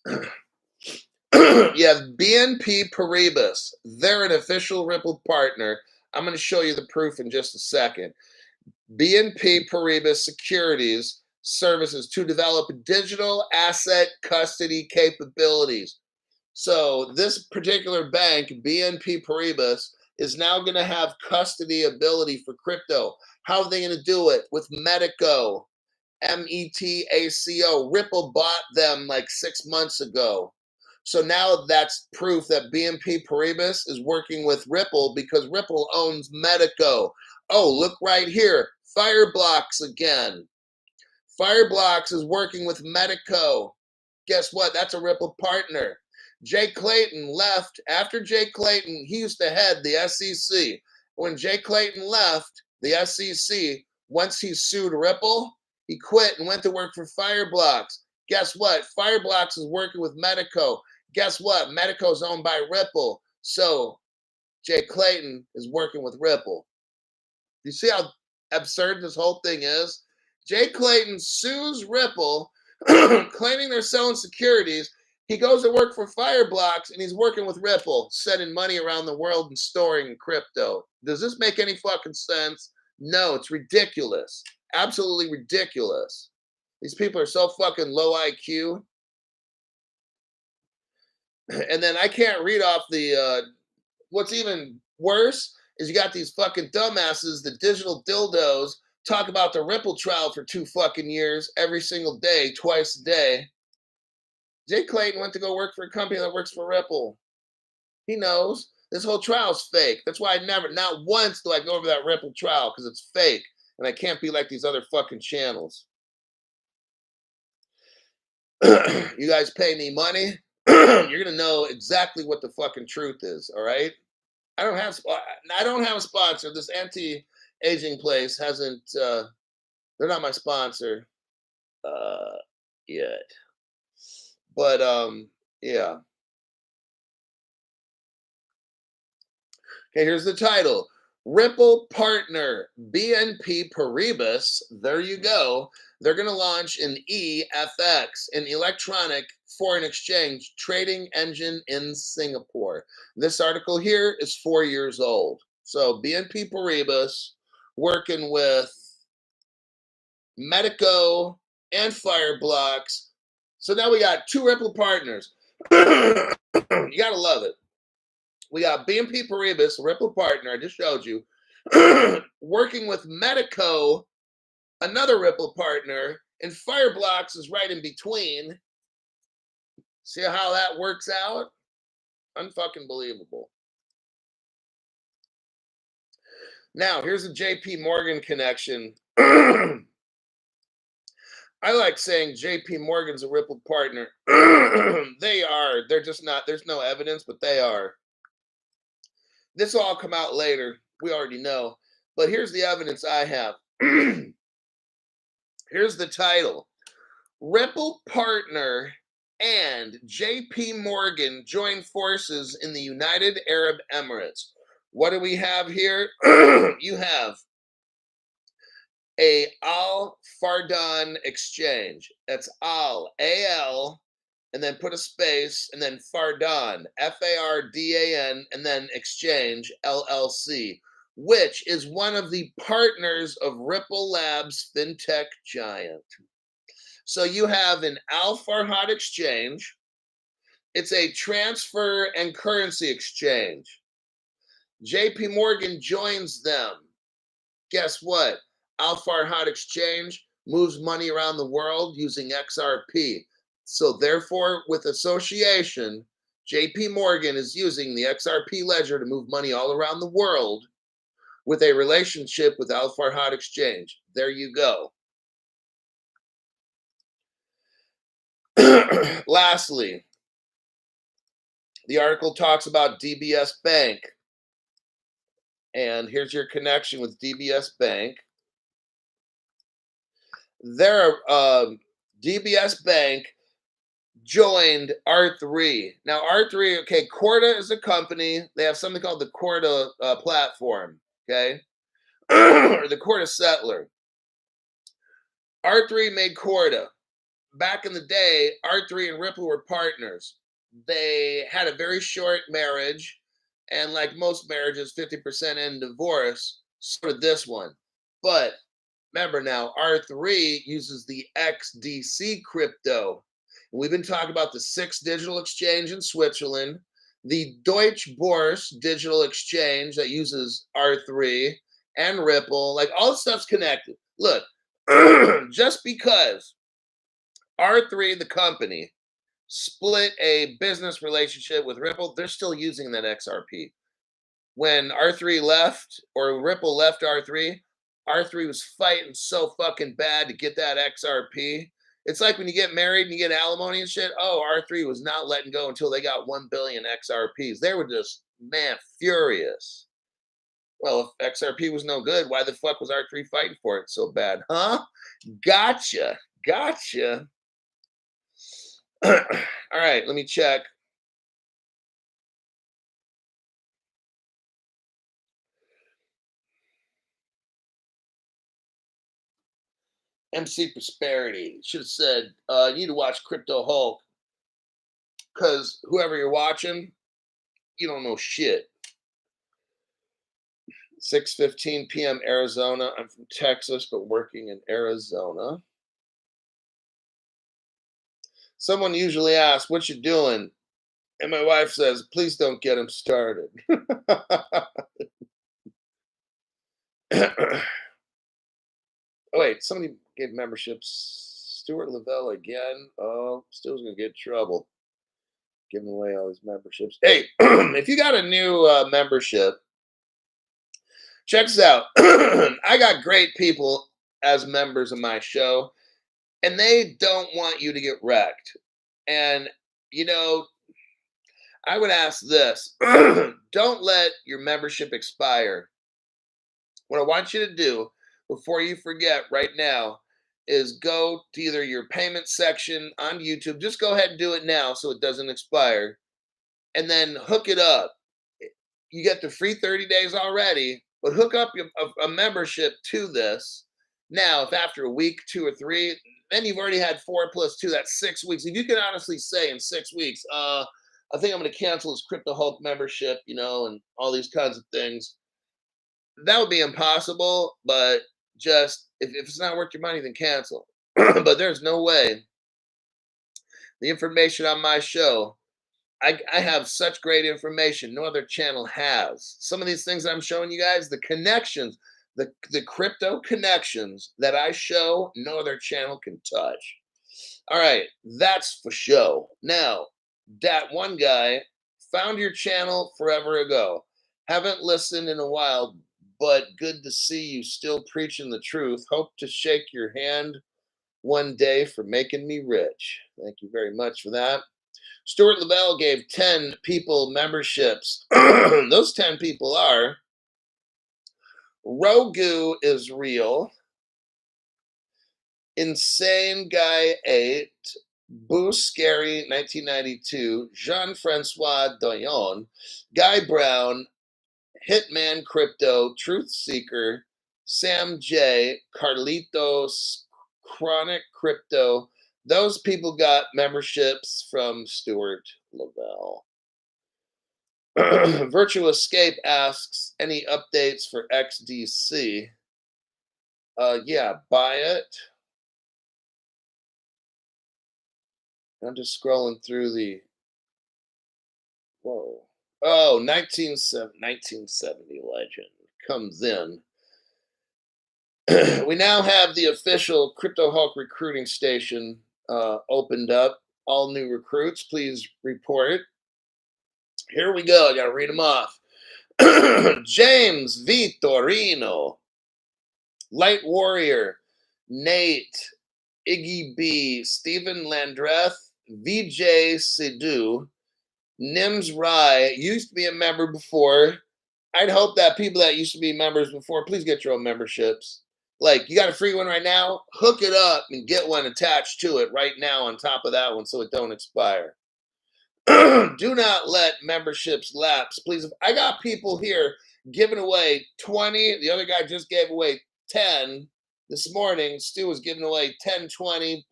You have BNP Paribas. They're an official Ripple partner. I'm going to show you the proof in just a second. BNP Paribas Securities Services to develop digital asset custody capabilities. So this particular bank, BNP Paribas, is now going to have custody ability for crypto. How are they going to do it? With Metaco, METACO. Ripple bought them like 6 months ago. So now that's proof that BNP Paribas is working with Ripple because Ripple owns Metaco. Oh, look right here. Fireblocks again. Fireblocks is working with Metaco. Guess what? That's a Ripple partner. Jay Clayton left. After Jay Clayton, he used to head the SEC. When Jay Clayton left the SEC, once he sued Ripple, he quit and went to work for Fireblocks. Guess what? Fireblocks is working with Metaco. Guess what? Metaco is owned by Ripple. So Jay Clayton is working with Ripple. You see how absurd this whole thing is? Jay Clayton sues Ripple, claiming they're selling securities. He goes to work for Fireblocks, and he's working with Ripple, sending money around the world and storing crypto. Does this make any fucking sense? No, it's ridiculous. Absolutely ridiculous. These people are so fucking low IQ. And then I can't read off the, what's even worse is you got these fucking dumbasses, the digital dildos, talk about the Ripple trial for 2 fucking years, every single day, twice a day. Jay Clayton went to go work for a company that works for Ripple. He knows this whole trial's fake. That's why not once do I go over that Ripple trial, because it's fake. And I can't be like these other fucking channels. You guys pay me money, you're gonna know exactly what the fucking truth is, all right? I don't have a sponsor. This anti-aging place hasn't they're not my sponsor yet. But yeah. Okay, here's the title. Ripple partner BNP Paribas. There you go. They're going to launch an EFX, an electronic foreign exchange trading engine in Singapore. This article here is 4 years old. So BNP Paribas working with Metaco and Fireblocks. So now we got 2 Ripple partners. You got to love it. We got BNP Paribas, Ripple partner, I just showed you, working with Metaco, another Ripple partner, and Fireblocks is right in between. See how that works out? Unfucking believable. Now, here's a JP Morgan connection. I like saying JP Morgan's a Ripple partner. They are. They're just not. There's no evidence, but they are. This will all come out later. We already know. But here's the evidence I have. Here's the title. Ripple partner and JP Morgan join forces in the United Arab Emirates. What do we have here? You have a Al Fardan exchange. That's Al, A-L, and then put a space, and then Fardan, F-A-R-D-A-N, and then exchange, LLC, which is one of the partners of Ripple Labs fintech giant. So you have an Al Farhad exchange. It's a transfer and currency exchange. JP Morgan joins them. Guess what? Al Farhad exchange moves money around the world using XRP. So therefore, with association, JP Morgan is using the XRP ledger to move money all around the world with a relationship with Al Farhad exchange. There you go. Lastly, the article talks about DBS Bank. and here's your connection with DBS Bank. Their DBS Bank joined R3. Now, R3, okay, Corda is a company. They have something called the Corda platform, okay, or the Corda Settler. R3 made Corda. Back in the day, R3 and Ripple were partners. They had a very short marriage, and like most marriages, 50% end divorce. So did this one. But remember now, R3 uses the XDC crypto. And we've been talking about the SIX digital exchange in Switzerland, the Deutsche Börse digital exchange that uses R3 and Ripple. Like all this stuff's connected. Look, just because R3, the company, split a business relationship with Ripple, they're still using that XRP. When R3 left or Ripple left R3, R3 was fighting so fucking bad to get that XRP. It's like when you get married and you get alimony and shit. Oh, R3 was not letting go until they got 1 billion XRPs. They were just, man, furious. Well, if XRP was no good, why the fuck was R3 fighting for it so bad? Huh? Gotcha. Gotcha. All right, let me check. MC Prosperity should have said, you need to watch Crypto Hulk because whoever you're watching, you don't know shit. 6:15 p.m. Arizona. I'm from Texas, but working in Arizona. Someone usually asks, "What you doing?" And my wife says, "Please don't get him started." Oh, wait, somebody gave memberships. Stuart Lavelle again. Oh, Stu's gonna get in trouble giving away all these memberships. Hey, if you got a new membership, check this out. I got great people as members of my show, and they don't want you to get wrecked. And, you know, I would ask this don't let your membership expire. What I want you to do before you forget right now is go to either your payment section on YouTube. Just go ahead and do it now so it doesn't expire, and then hook it up. You get the free 30 days already, but hook up a membership to this. Now, if after a week, 2 or 3, then you've already had 4 + 2, that's 6 weeks. If you can honestly say in 6 weeks, I think I'm going to cancel this Crypto Hulk membership, and all these kinds of things, that would be impossible. But just if it's not worth your money, then cancel. But there's no way the information on my show, I have such great information no other channel has. Some of these things that I'm showing you guys, the connections, the crypto connections that I show, no other channel can touch. All right, that's for show. Now, that one guy found your channel forever ago. Haven't listened in a while, but good to see you still preaching the truth. Hope to shake your hand one day for making me rich. Thank you very much for that. Stuart Lavelle gave 10 people memberships. Those 10 people are Rogu is real, Insane Guy 8, Boo Scary 1992, Jean Francois Doyon, Guy Brown, Hitman Crypto, Truth Seeker, Sam J, Carlitos, Chronic Crypto. Those people got memberships from Stuart Lavelle. Virtual Escape asks, any updates for XDC? Yeah, buy it. I'm just scrolling through the. Whoa. Oh, 1970 legend comes in. We now have the official Crypto Hulk recruiting station opened up. All new recruits, please report. Here we go. I got to read them off. James Vitorino, Light Warrior, Nate, Iggy B, Stephen Landreth, VJ Sidhu, Nims Rai, used to be a member before. I'd hope that people that used to be members before, please get your own memberships. Like, you got a free one right now, hook it up and get one attached to it right now on top of that one so it don't expire. Do not let memberships lapse, please. I got people here giving away 20. The other guy just gave away 10 this morning. Stu was giving away 10, 20.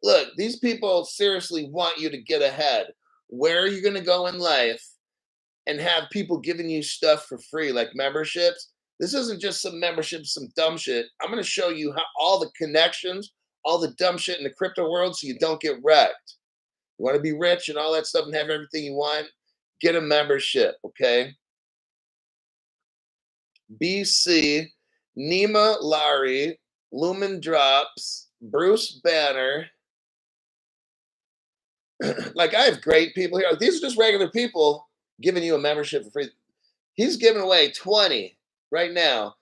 Look, these people seriously want you to get ahead. Where are you going to go in life and have people giving you stuff for free, like memberships? This isn't just some membership, some dumb shit. I'm going to show you how all the connections, all the dumb shit in the crypto world so you don't get wrecked. You want to be rich and all that stuff and have everything you want? Get a membership, okay? BC, Nima Lari, Lumen Drops, Bruce Banner. Like, I have great people here. These are just regular people giving you a membership for free. He's giving away 20 right now.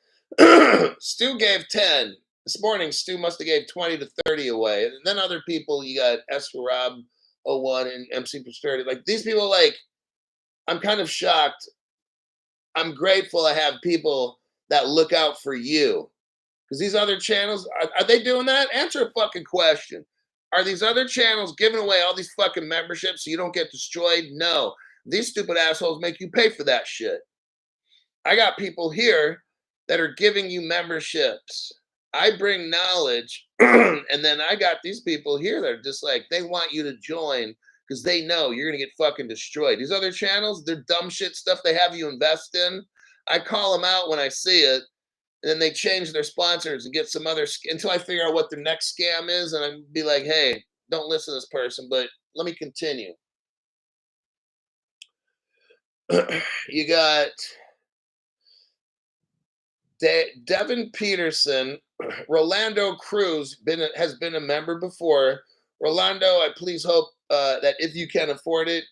Stu gave 10. This morning, Stu must have gave 20 to 30 away. And then other people, you got Esther Rob 01 and MC Prosperity. Like, these people, like, I'm kind of shocked. I'm grateful I have people that look out for you. Because these other channels, are they doing that? Answer a fucking question. Are these other channels giving away all these fucking memberships so you don't get destroyed? No. These stupid assholes make you pay for that shit. I got people here that are giving you memberships. I bring knowledge, and then I got these people here that are just like, they want you to join because they know you're going to get fucking destroyed. These other channels, they're dumb shit stuff they have you invest in. I call them out when I see it, and then they change their sponsors and get some other, until I figure out what their next scam is, and I'd be like, hey, don't listen to this person, but let me continue. You got Devin Peterson, Rolando Cruz has been a member before. Rolando, I please hope that if you can afford it,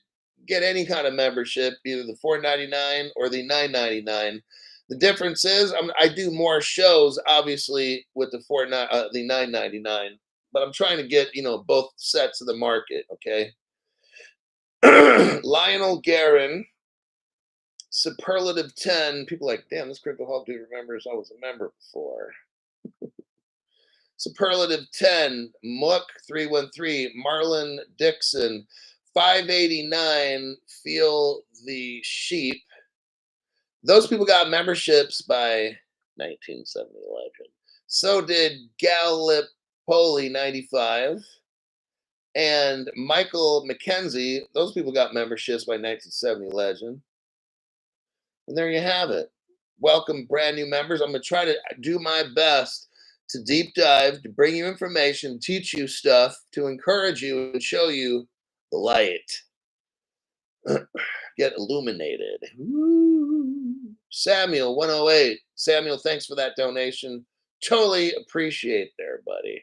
get any kind of membership, either the $4.99 or the $9.99. The difference is I do more shows, obviously, with the the $9.99, but I'm trying to get both sets of the market. Okay, Lionel Guerin. Superlative 10. People like, damn, this Crypto Hawk dude remembers I was a member before. Superlative 10. Muck 313. Marlon Dixon. 589. Feel the Sheep. Those people got memberships by 1970 legend. So did Gallipoli 95. And Michael McKenzie. Those people got memberships by 1970 legend. And there you have it. Welcome, brand new members. I'm going to try to do my best to deep dive, to bring you information, teach you stuff, to encourage you and show you the light. Get illuminated. Woo. Samuel 108. Samuel, thanks for that donation. Totally appreciate there, buddy.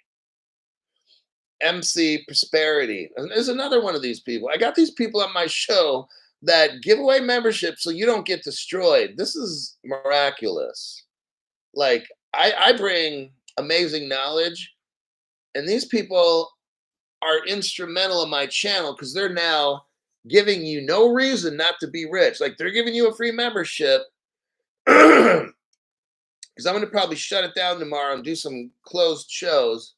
MC Prosperity. And there's another one of these people. I got these people on my show that give away membership so you don't get destroyed. This is miraculous. Like, I bring amazing knowledge, and these people are instrumental in my channel because they're now giving you no reason not to be rich. Like, they're giving you a free membership because I'm going to probably shut it down tomorrow and do some closed shows.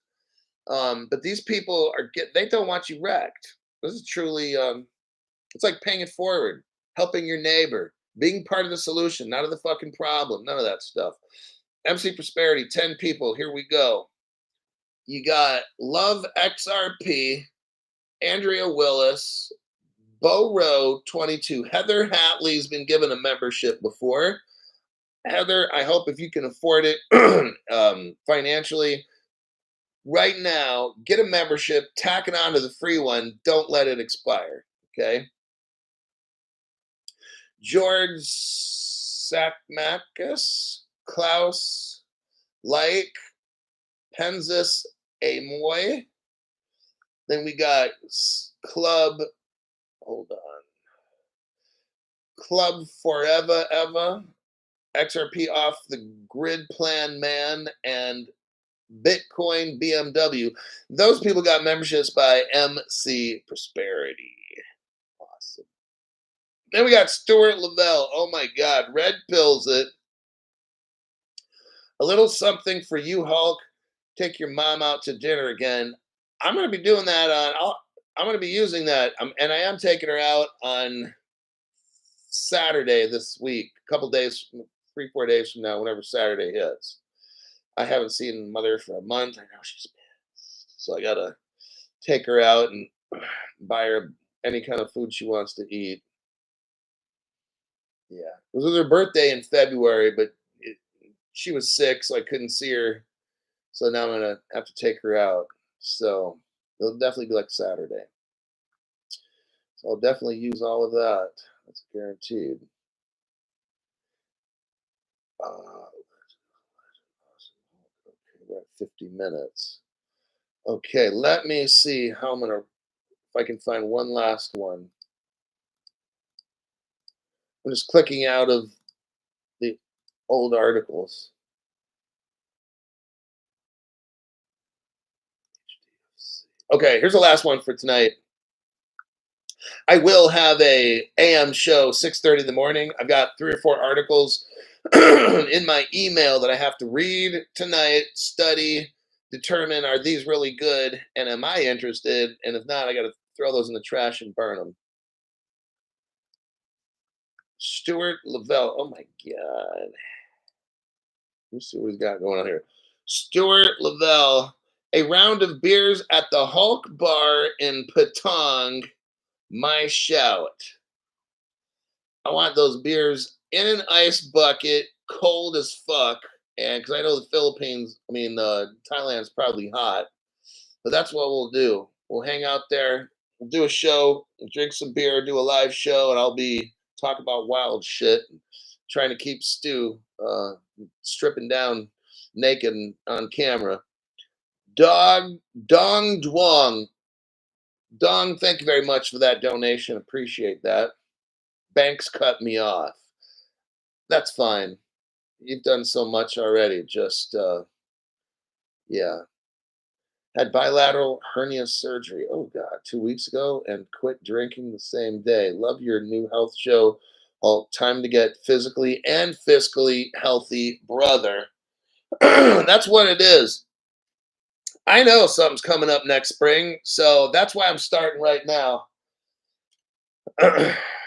But these people they don't want you wrecked. This is truly it's like paying it forward, helping your neighbor, being part of the solution, not of the fucking problem. None of that stuff. MC Prosperity, 10 people. Here we go. You got Love XRP, Andrea Willis, Bo Rowe 22. Heather Hatley's been given a membership before. Heather, I hope if you can afford it financially, right now, get a membership, tack it onto the free one. Don't let it expire. Okay. George Sakmakis, Klaus Like, Penzis Amoy. Then we got Club Forever Eva, XRP Off the Grid Plan Man, and Bitcoin BMW. Those people got memberships by MC Prosperity. Awesome. Then we got Stuart Lavelle. Oh my God, red pills it. A little something for you, Hulk. Take your mom out to dinner again. I'm going to be doing that on. I'm going to be using that, and I am taking her out on Saturday this week. A couple days, 3 4 days from now, whenever Saturday hits. I haven't seen mother for a month. I know she's pissed, so I gotta take her out and buy her any kind of food she wants to eat. Yeah, it was her birthday in February, but she was sick, so I couldn't see her. So now I'm gonna have to take her out. So it'll definitely be like Saturday. So I'll definitely use all of that. That's guaranteed. Uh, okay, we're at 50 minutes. Okay, let me see how I'm gonna if I can find one last one. I'm just clicking out of the old articles. Okay, here's the last one for tonight. I will have a AM show 6:30 in the morning. I've got 3 or 4 articles in my email that I have to read tonight, study, determine are these really good and am I interested? And if not, I got to throw those in the trash and burn them. Stuart Lavelle. Oh my God. Let's see what he's got going on here. Stuart Lavelle. A round of beers at the Hulk Bar in Patong. My shout. I want those beers in an ice bucket, cold as fuck. And because I know the Philippines, Thailand's probably hot, but that's what we'll do. We'll hang out there, we'll do a show, drink some beer, do a live show, and I'll be talking about wild shit, trying to keep Stu stripping down naked on camera. Dog Dong Duong. Dong, thank you very much for that donation. Appreciate that. Banks cut me off. That's fine. You've done so much already. Just yeah. Had bilateral hernia surgery. Oh God, 2 weeks ago, and quit drinking the same day. Love your new health show. All time to get physically and fiscally healthy, brother. That's what it is. I know something's coming up next spring, so that's why I'm starting right now.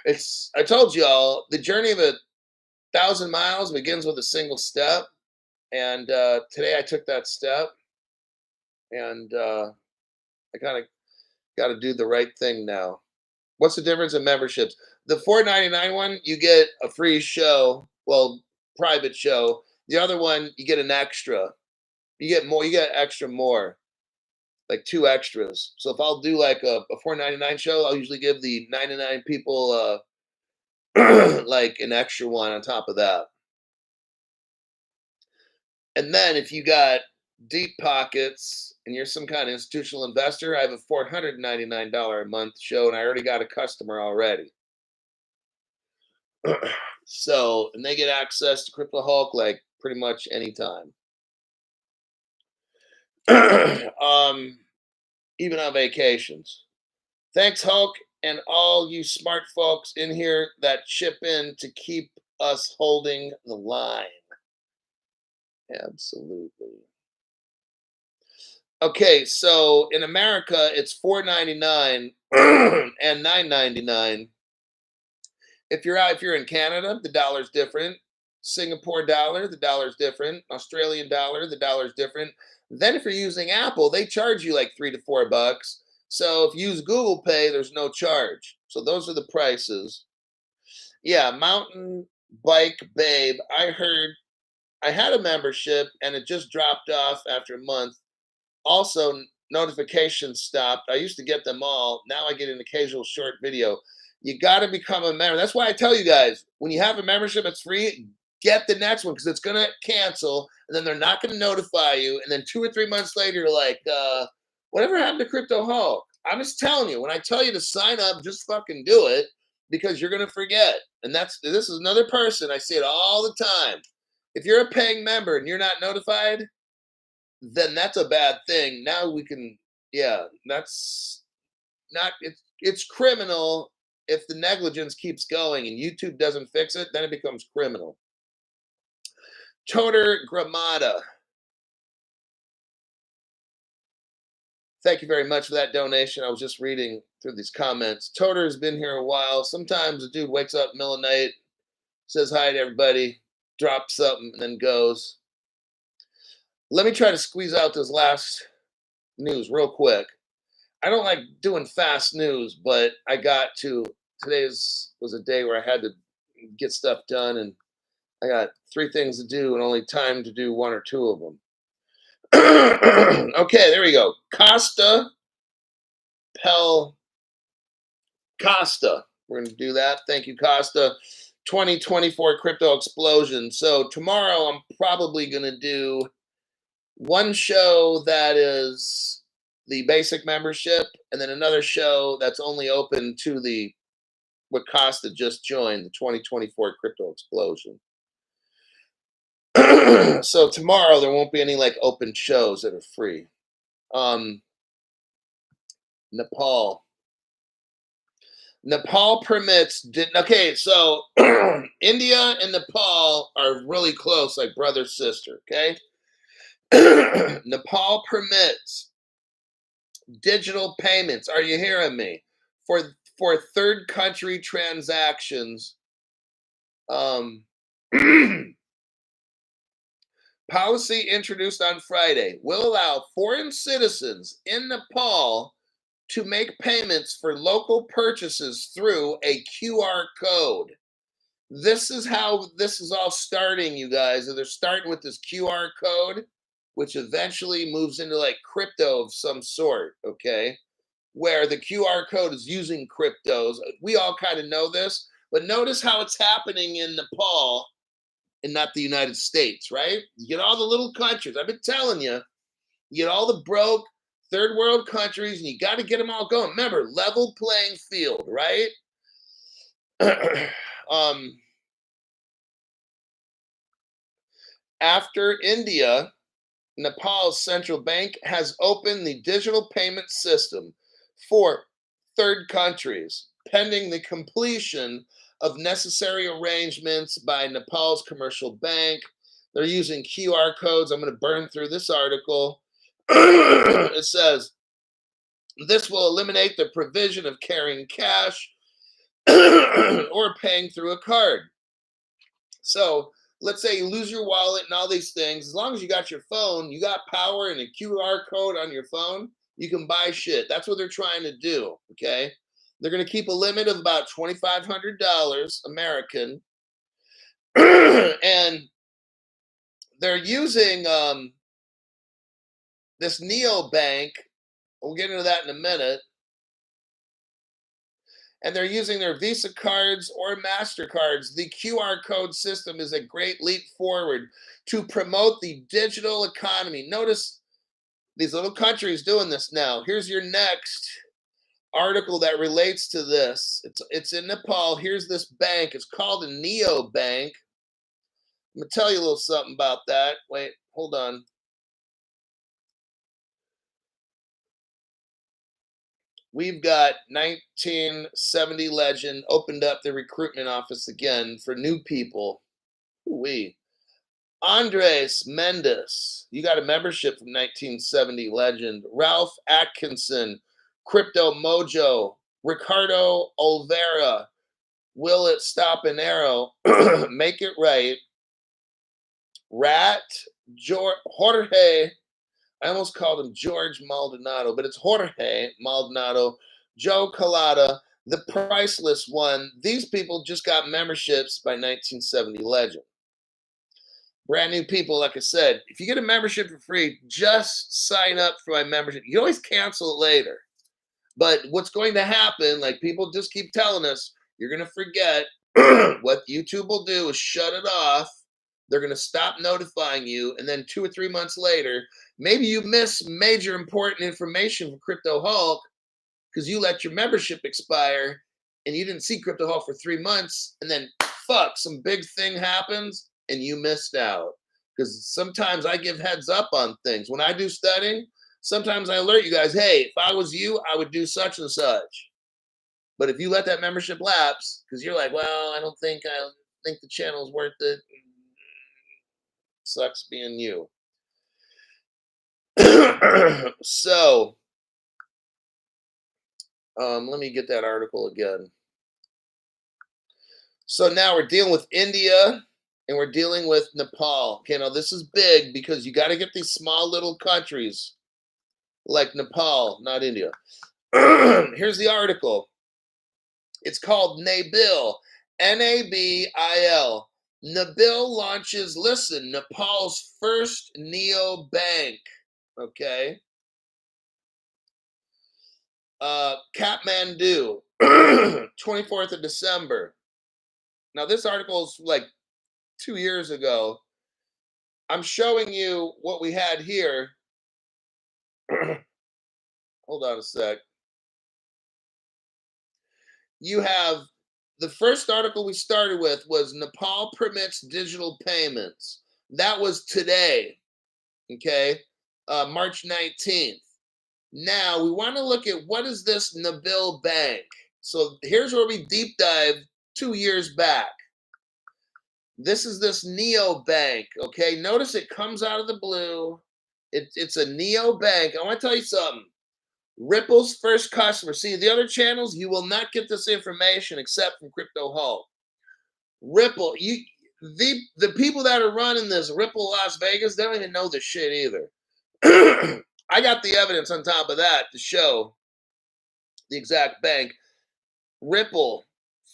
It's I told y'all the journey of 1,000 miles begins with a single step, and today I took that step, and I kind of got to do the right thing now. What's the difference in memberships? The 4.99 one, you get a free show, well, private show. The other one, you get an extra. You get more. You get extra more, like 2 extras. So if I'll do like a 4.99 show, I'll usually give the 99 people like an extra one on top of that. And then if you got deep pockets and you're some kind of institutional investor, I have a $499 a month show, and I already got a customer already. So, and they get access to Crypto Hulk like pretty much anytime. Even on vacations. Thanks, Hulk, and all you smart folks in here that chip in to keep us holding the line. Absolutely. Okay, so in America, it's 4.99 and 9.99. If you're in Canada, the dollar's different. Singapore dollar, the dollar's different. Australian dollar, the dollar's different. Then if you're using Apple, they charge you like $3 to $4. So if you use Google Pay, there's no charge. So those are the prices. Yeah, Mountain Bike Babe. I heard I had a membership and it just dropped off after a month. Also, notifications stopped. I used to get them all. Now I get an occasional short video. You got to become a member. That's why I tell you guys when you have a membership, it's free. Get the next one because it's going to cancel and then they're not going to notify you. And then 2 or 3 months later, you're like, whatever happened to Crypto Hulk? I'm just telling you, when I tell you to sign up, just fucking do it because you're going to forget. And this is another person. I see it all the time. If you're a paying member and you're not notified, then that's a bad thing. Now we can, yeah, that's not, it's criminal if the negligence keeps going and YouTube doesn't fix it, then it becomes criminal. Toter Gramada. Thank you very much for that donation. I was just reading through these comments. Toter has been here a while. Sometimes the dude wakes up in the middle of the night, says hi to everybody, drops something, and then goes. Let me try to squeeze out this last news real quick. I don't like doing fast news, but I got to. Was a day where I had to get stuff done, and I got 3 things to do and only time to do 1 or 2 of them. Okay, there we go. Costa Pel Costa. We're going to do that. Thank you, Costa. 2024 crypto explosion. So tomorrow I'm probably going to do one show that is the basic membership, and then another show that's only open to the what Costa just joined, the 2024 crypto explosion. So tomorrow there won't be any like open shows that are free. Nepal. Nepal permits okay, so India and Nepal are really close, like brother sister. Okay. Nepal permits digital payments. Are you hearing me? For third country transactions. Policy introduced on Friday will allow foreign citizens in Nepal to make payments for local purchases through a QR code. This is how this is all starting, you guys. They're starting with this QR code, which eventually moves into like crypto of some sort, okay? Where the QR code is using cryptos. We all kind of know this, but notice how it's happening in Nepal and not the United States, right? You get all the little countries. I've been telling you, you get all the broke third world countries, and you got to get them all going. Remember, level playing field, right? After India, Nepal's central bank has opened the digital payment system for third countries, pending the completion of necessary arrangements by Nepal's commercial bank. They're using QR codes. I'm going to burn through this article. It says, this will eliminate the provision of carrying cash or paying through a card. So let's say you lose your wallet and all these things. As long as you got your phone, you got power and a QR code on your phone, you can buy shit. That's what they're trying to do, okay? They're going to keep a limit of about $2,500 American. And they're using this neobank. We'll get into that in a minute. And they're using their Visa cards or MasterCards. The QR code system is a great leap forward to promote the digital economy. Notice these little countries doing this now. Here's your next article that relates to this. It's in Nepal. Here's this bank. It's called a neobank. I'm going to tell you a little something about that. Wait, hold on. We've got 1970 legend opened up the recruitment office again for new people. Ooh-wee. Andres Mendes, you got a membership from 1970 legend. Ralph Atkinson, Crypto Mojo, Ricardo Olvera, Will It Stop an Arrow, Make It Right, Rat, Jorge, I almost called him George Maldonado, but it's Jorge Maldonado, Joe Collada, the Priceless One. These people just got memberships by 1970 legend. Brand new people, like I said, if you get a membership for free, just sign up for my membership. You can always cancel it later. But what's going to happen, like people just keep telling us, you're going to forget. What YouTube will do is shut it off. They're going to stop notifying you. And then 2 or 3 months later, maybe you miss major important information from Crypto Hulk because you let your membership expire and you didn't see Crypto Hulk for 3 months. And then, fuck, some big thing happens and you missed out. Because sometimes I give heads up on things. When I do studying, sometimes I alert you guys, hey, if I was you, I would do such and such. But if you let that membership lapse, because you're like, well, I think the channel's worth it. Sucks being you. So, let me get that article again. So now we're dealing with India and we're dealing with Nepal. Okay, now this is big because you got to get these small little countries like Nepal, not India. Here's the article. It's called Nabil, Nabil. Nabil launches, listen, Nepal's first neo bank. Okay. Kathmandu, 24th of December. Now, this article is like 2 years ago. I'm showing you what we had here. Hold on a sec. You have the first article we started with was Nepal permits digital payments. That was today, okay, March 19th. Now we want to look at what is this Nabil Bank. So here's where we deep dive 2 years back. This is this Neo Bank, okay? Notice it comes out of the blue. It's a Neo Bank. I want to tell you something. Ripple's first customer. See, the other channels, you will not get this information except from Crypto Hulk. Ripple, the people that are running this Ripple Las Vegas, they don't even know this shit either. I got the evidence on top of that to show the exact bank. Ripple,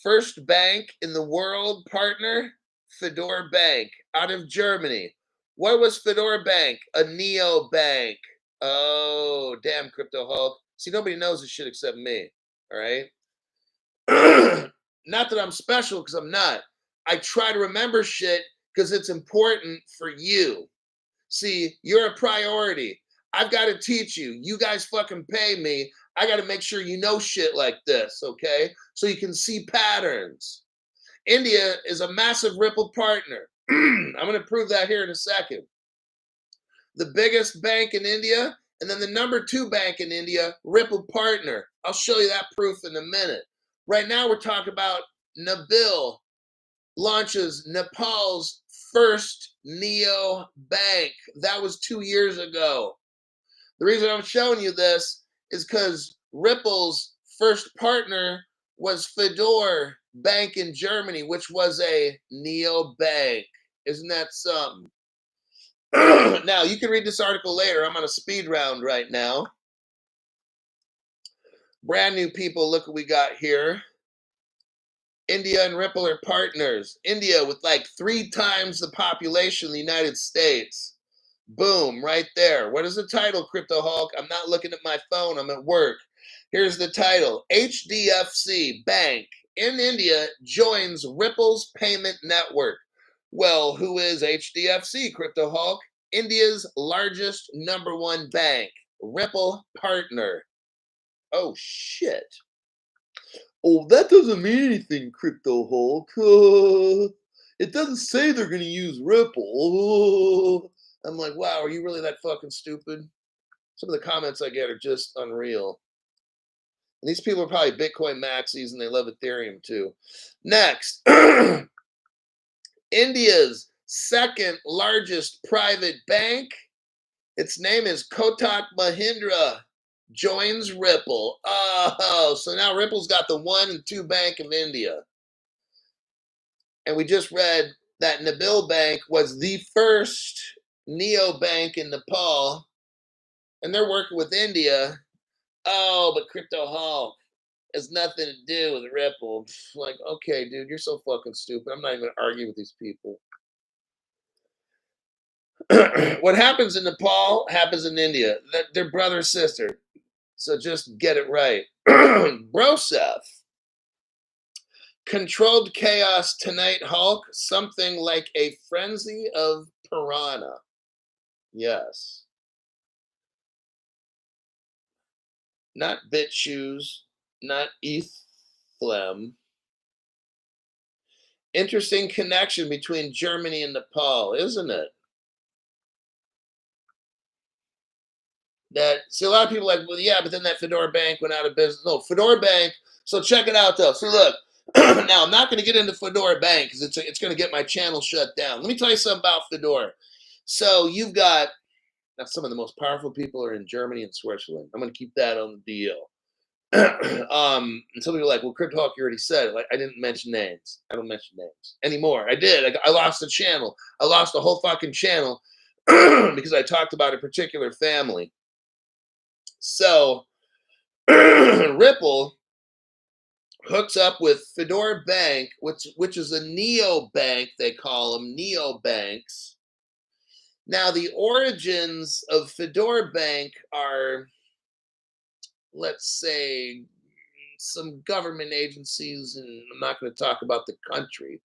first bank in the world partner, Fedora Bank out of Germany. What was Fedora Bank? A neo bank. Oh, damn, Crypto Hulk. See, nobody knows this shit except me. All right. Not that I'm special, because I'm not. I try to remember shit because it's important for you. See, you're a priority. I've got to teach you. You guys fucking pay me. I got to make sure you know shit like this, okay? So you can see patterns. India is a massive Ripple partner. I'm going to prove that here in a second. The biggest bank in India, and then the number 2 bank in India, Ripple partner. I'll show you that proof in a minute. Right now, we're talking about Nabil launches Nepal's first neo bank. That was 2 years ago. The reason I'm showing you this is because Ripple's first partner was Fedora Bank in Germany, which was a neo bank. Isn't that something? Now, you can read this article later. I'm on a speed round right now. Brand new people, look what we got here. India and Ripple are partners. India with like 3 times the population of the United States. Boom, right there. What is the title, Crypto Hulk? I'm not looking at my phone. I'm at work. Here's the title. HDFC Bank in India joins Ripple's payment network. Well, who is HDFC, Crypto Hulk? India's largest #1 bank. Ripple partner. Oh, shit. Oh, that doesn't mean anything, Crypto Hulk. It doesn't say they're going to use Ripple. I'm like, wow, are you really that fucking stupid? Some of the comments I get are just unreal. And these people are probably Bitcoin maxis and they love Ethereum too. Next, India's second largest private bank. Its name is Kotak Mahindra. Joins Ripple. Oh, so now Ripple's got the 1 and 2 bank of India. And we just read that Nabil Bank was the first neo bank in Nepal. And they're working with India. Oh, but Crypto Hulk has nothing to do with Ripple. Like, okay, dude, you're so fucking stupid. I'm not even going to argue with these people. What happens in Nepal happens in India. They're brother sister. So just get it right. Broseph. Controlled chaos tonight, Hulk. Something like a frenzy of piranha. Yes. Not BitShoes. Not Ethlem. Interesting connection between Germany and Nepal, isn't it? That, see, a lot of people are like, well, yeah, but then that Fedora Bank went out of business. No, Fedora Bank So check it out though. So look, now I'm not going to get into Fedora Bank because it's going to get my channel shut down. Let me tell you something about Fedora. So you've got now some of the most powerful people are in Germany and Switzerland. I'm going to keep that on the DL. And some people are like, well, Crypto Hawk, you already said it. Like, I didn't mention names. I don't mention names anymore. I did. I lost the channel. I lost the whole fucking channel because I talked about a particular family. So Ripple hooks up with Fedora Bank, which is a neo bank. They call them neo banks. Now, the origins of Fedora Bank are, let's say, some government agencies, and I'm not going to talk about the country,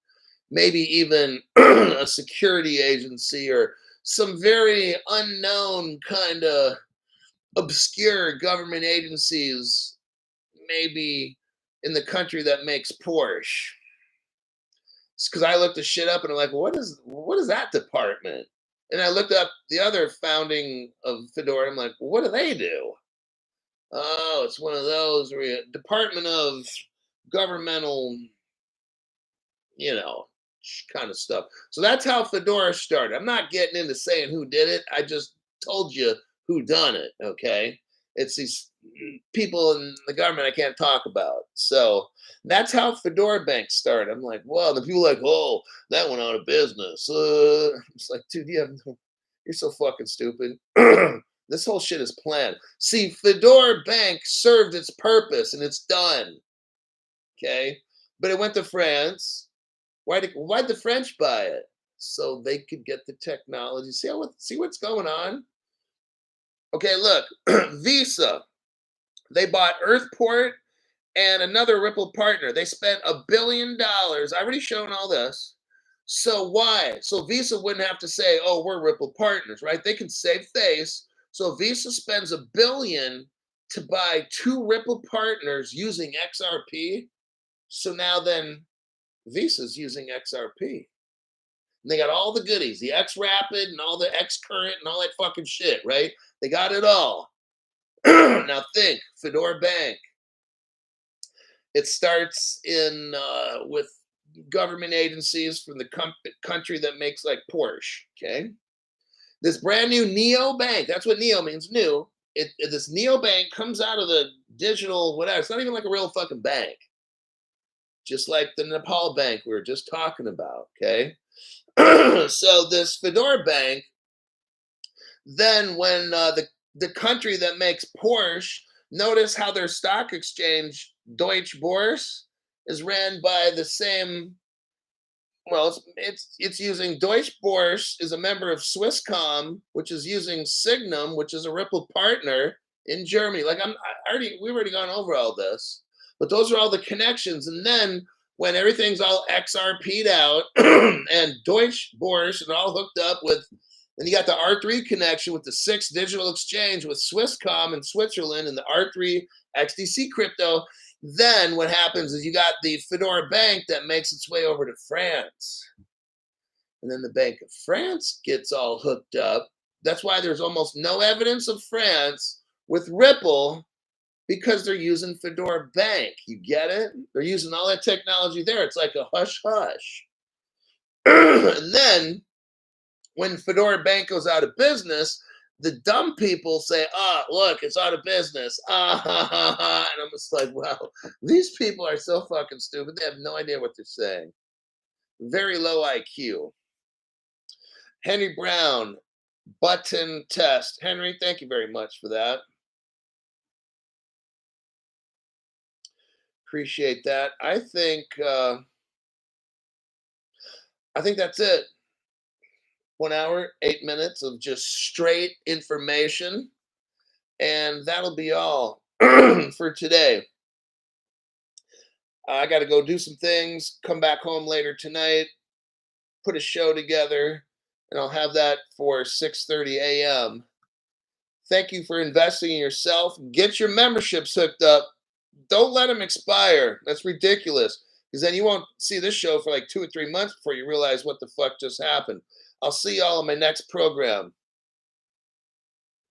maybe even a security agency or some very unknown kind of obscure government agencies, maybe in the country that makes Porsche. Because I looked the shit up and I'm like, what is that department? And I looked up the other founding of Fedora. And I'm like, what do they do? Oh, it's one of those where Department of Governmental, you know, kind of stuff. So that's how Fedora started. I'm not getting into saying who did it. I just told you who done it. Okay, it's these people in the government I can't talk about. So that's how Fedora Bank started. I'm like, well, the people are like, oh, that went out of business. It's like, dude, you're so fucking stupid. This whole shit is planned. See, Fedora Bank served its purpose and it's done. Okay, but it went to France. Why'd the French buy it? So they could get the technology. See what's going on? Okay, look, Visa. They bought Earthport and another Ripple partner. They spent $1 billion. I already shown all this. So why? So Visa wouldn't have to say, "Oh, we're Ripple partners," right? They can save face. So Visa spends $1 billion to buy 2 Ripple partners using XRP. So now then Visa's using XRP. And they got all the goodies, the X Rapid and all the X Current and all that fucking shit, right? They got it all. Now think, Fedora Bank. It starts in with government agencies from the country that makes like Porsche. Okay, this brand new neo bank. That's what neo means, new. This neo bank comes out of the digital whatever. It's not even like a real fucking bank. Just like the Nepal bank we were just talking about. Okay. So this Fedora Bank, then when the country that makes Porsche, notice how their stock exchange, Deutsche Börse, is ran by the same. Well, it's using Deutsche Börse is a member of Swisscom, which is using Signum, which is a Ripple partner in Germany. Like we've already gone over all this, but those are all the connections. And then when everything's all XRP'd out and Deutsche Börse and all hooked up with, then you got the R3 connection with the 6 digital exchange with Swisscom in Switzerland and the R3 XDC crypto. Then what happens is you got the Fedora Bank that makes its way over to France. And then the Bank of France gets all hooked up. That's why there's almost no evidence of France with Ripple, because they're using Fedora Bank. You get it? They're using all that technology there. It's like a hush hush. And then when Fedora Bank goes out of business, the dumb people say, "Ah, oh, look, it's out of business." Ah, ha, ha, ha. And I'm just like, wow, these people are so fucking stupid. They have no idea what they're saying. Very low IQ. Henry Brown, button test. Henry, thank you very much for that. Appreciate that. I think that's it. 1 hour, 8 minutes of just straight information. And that'll be all for today. I got to go do some things, come back home later tonight, put a show together, and I'll have that for 6:30 a.m. Thank you for investing in yourself. Get your memberships hooked up. Don't let them expire. That's ridiculous. Because then you won't see this show for like 2 or 3 months before you realize what the fuck just happened. I'll see y'all in my next program.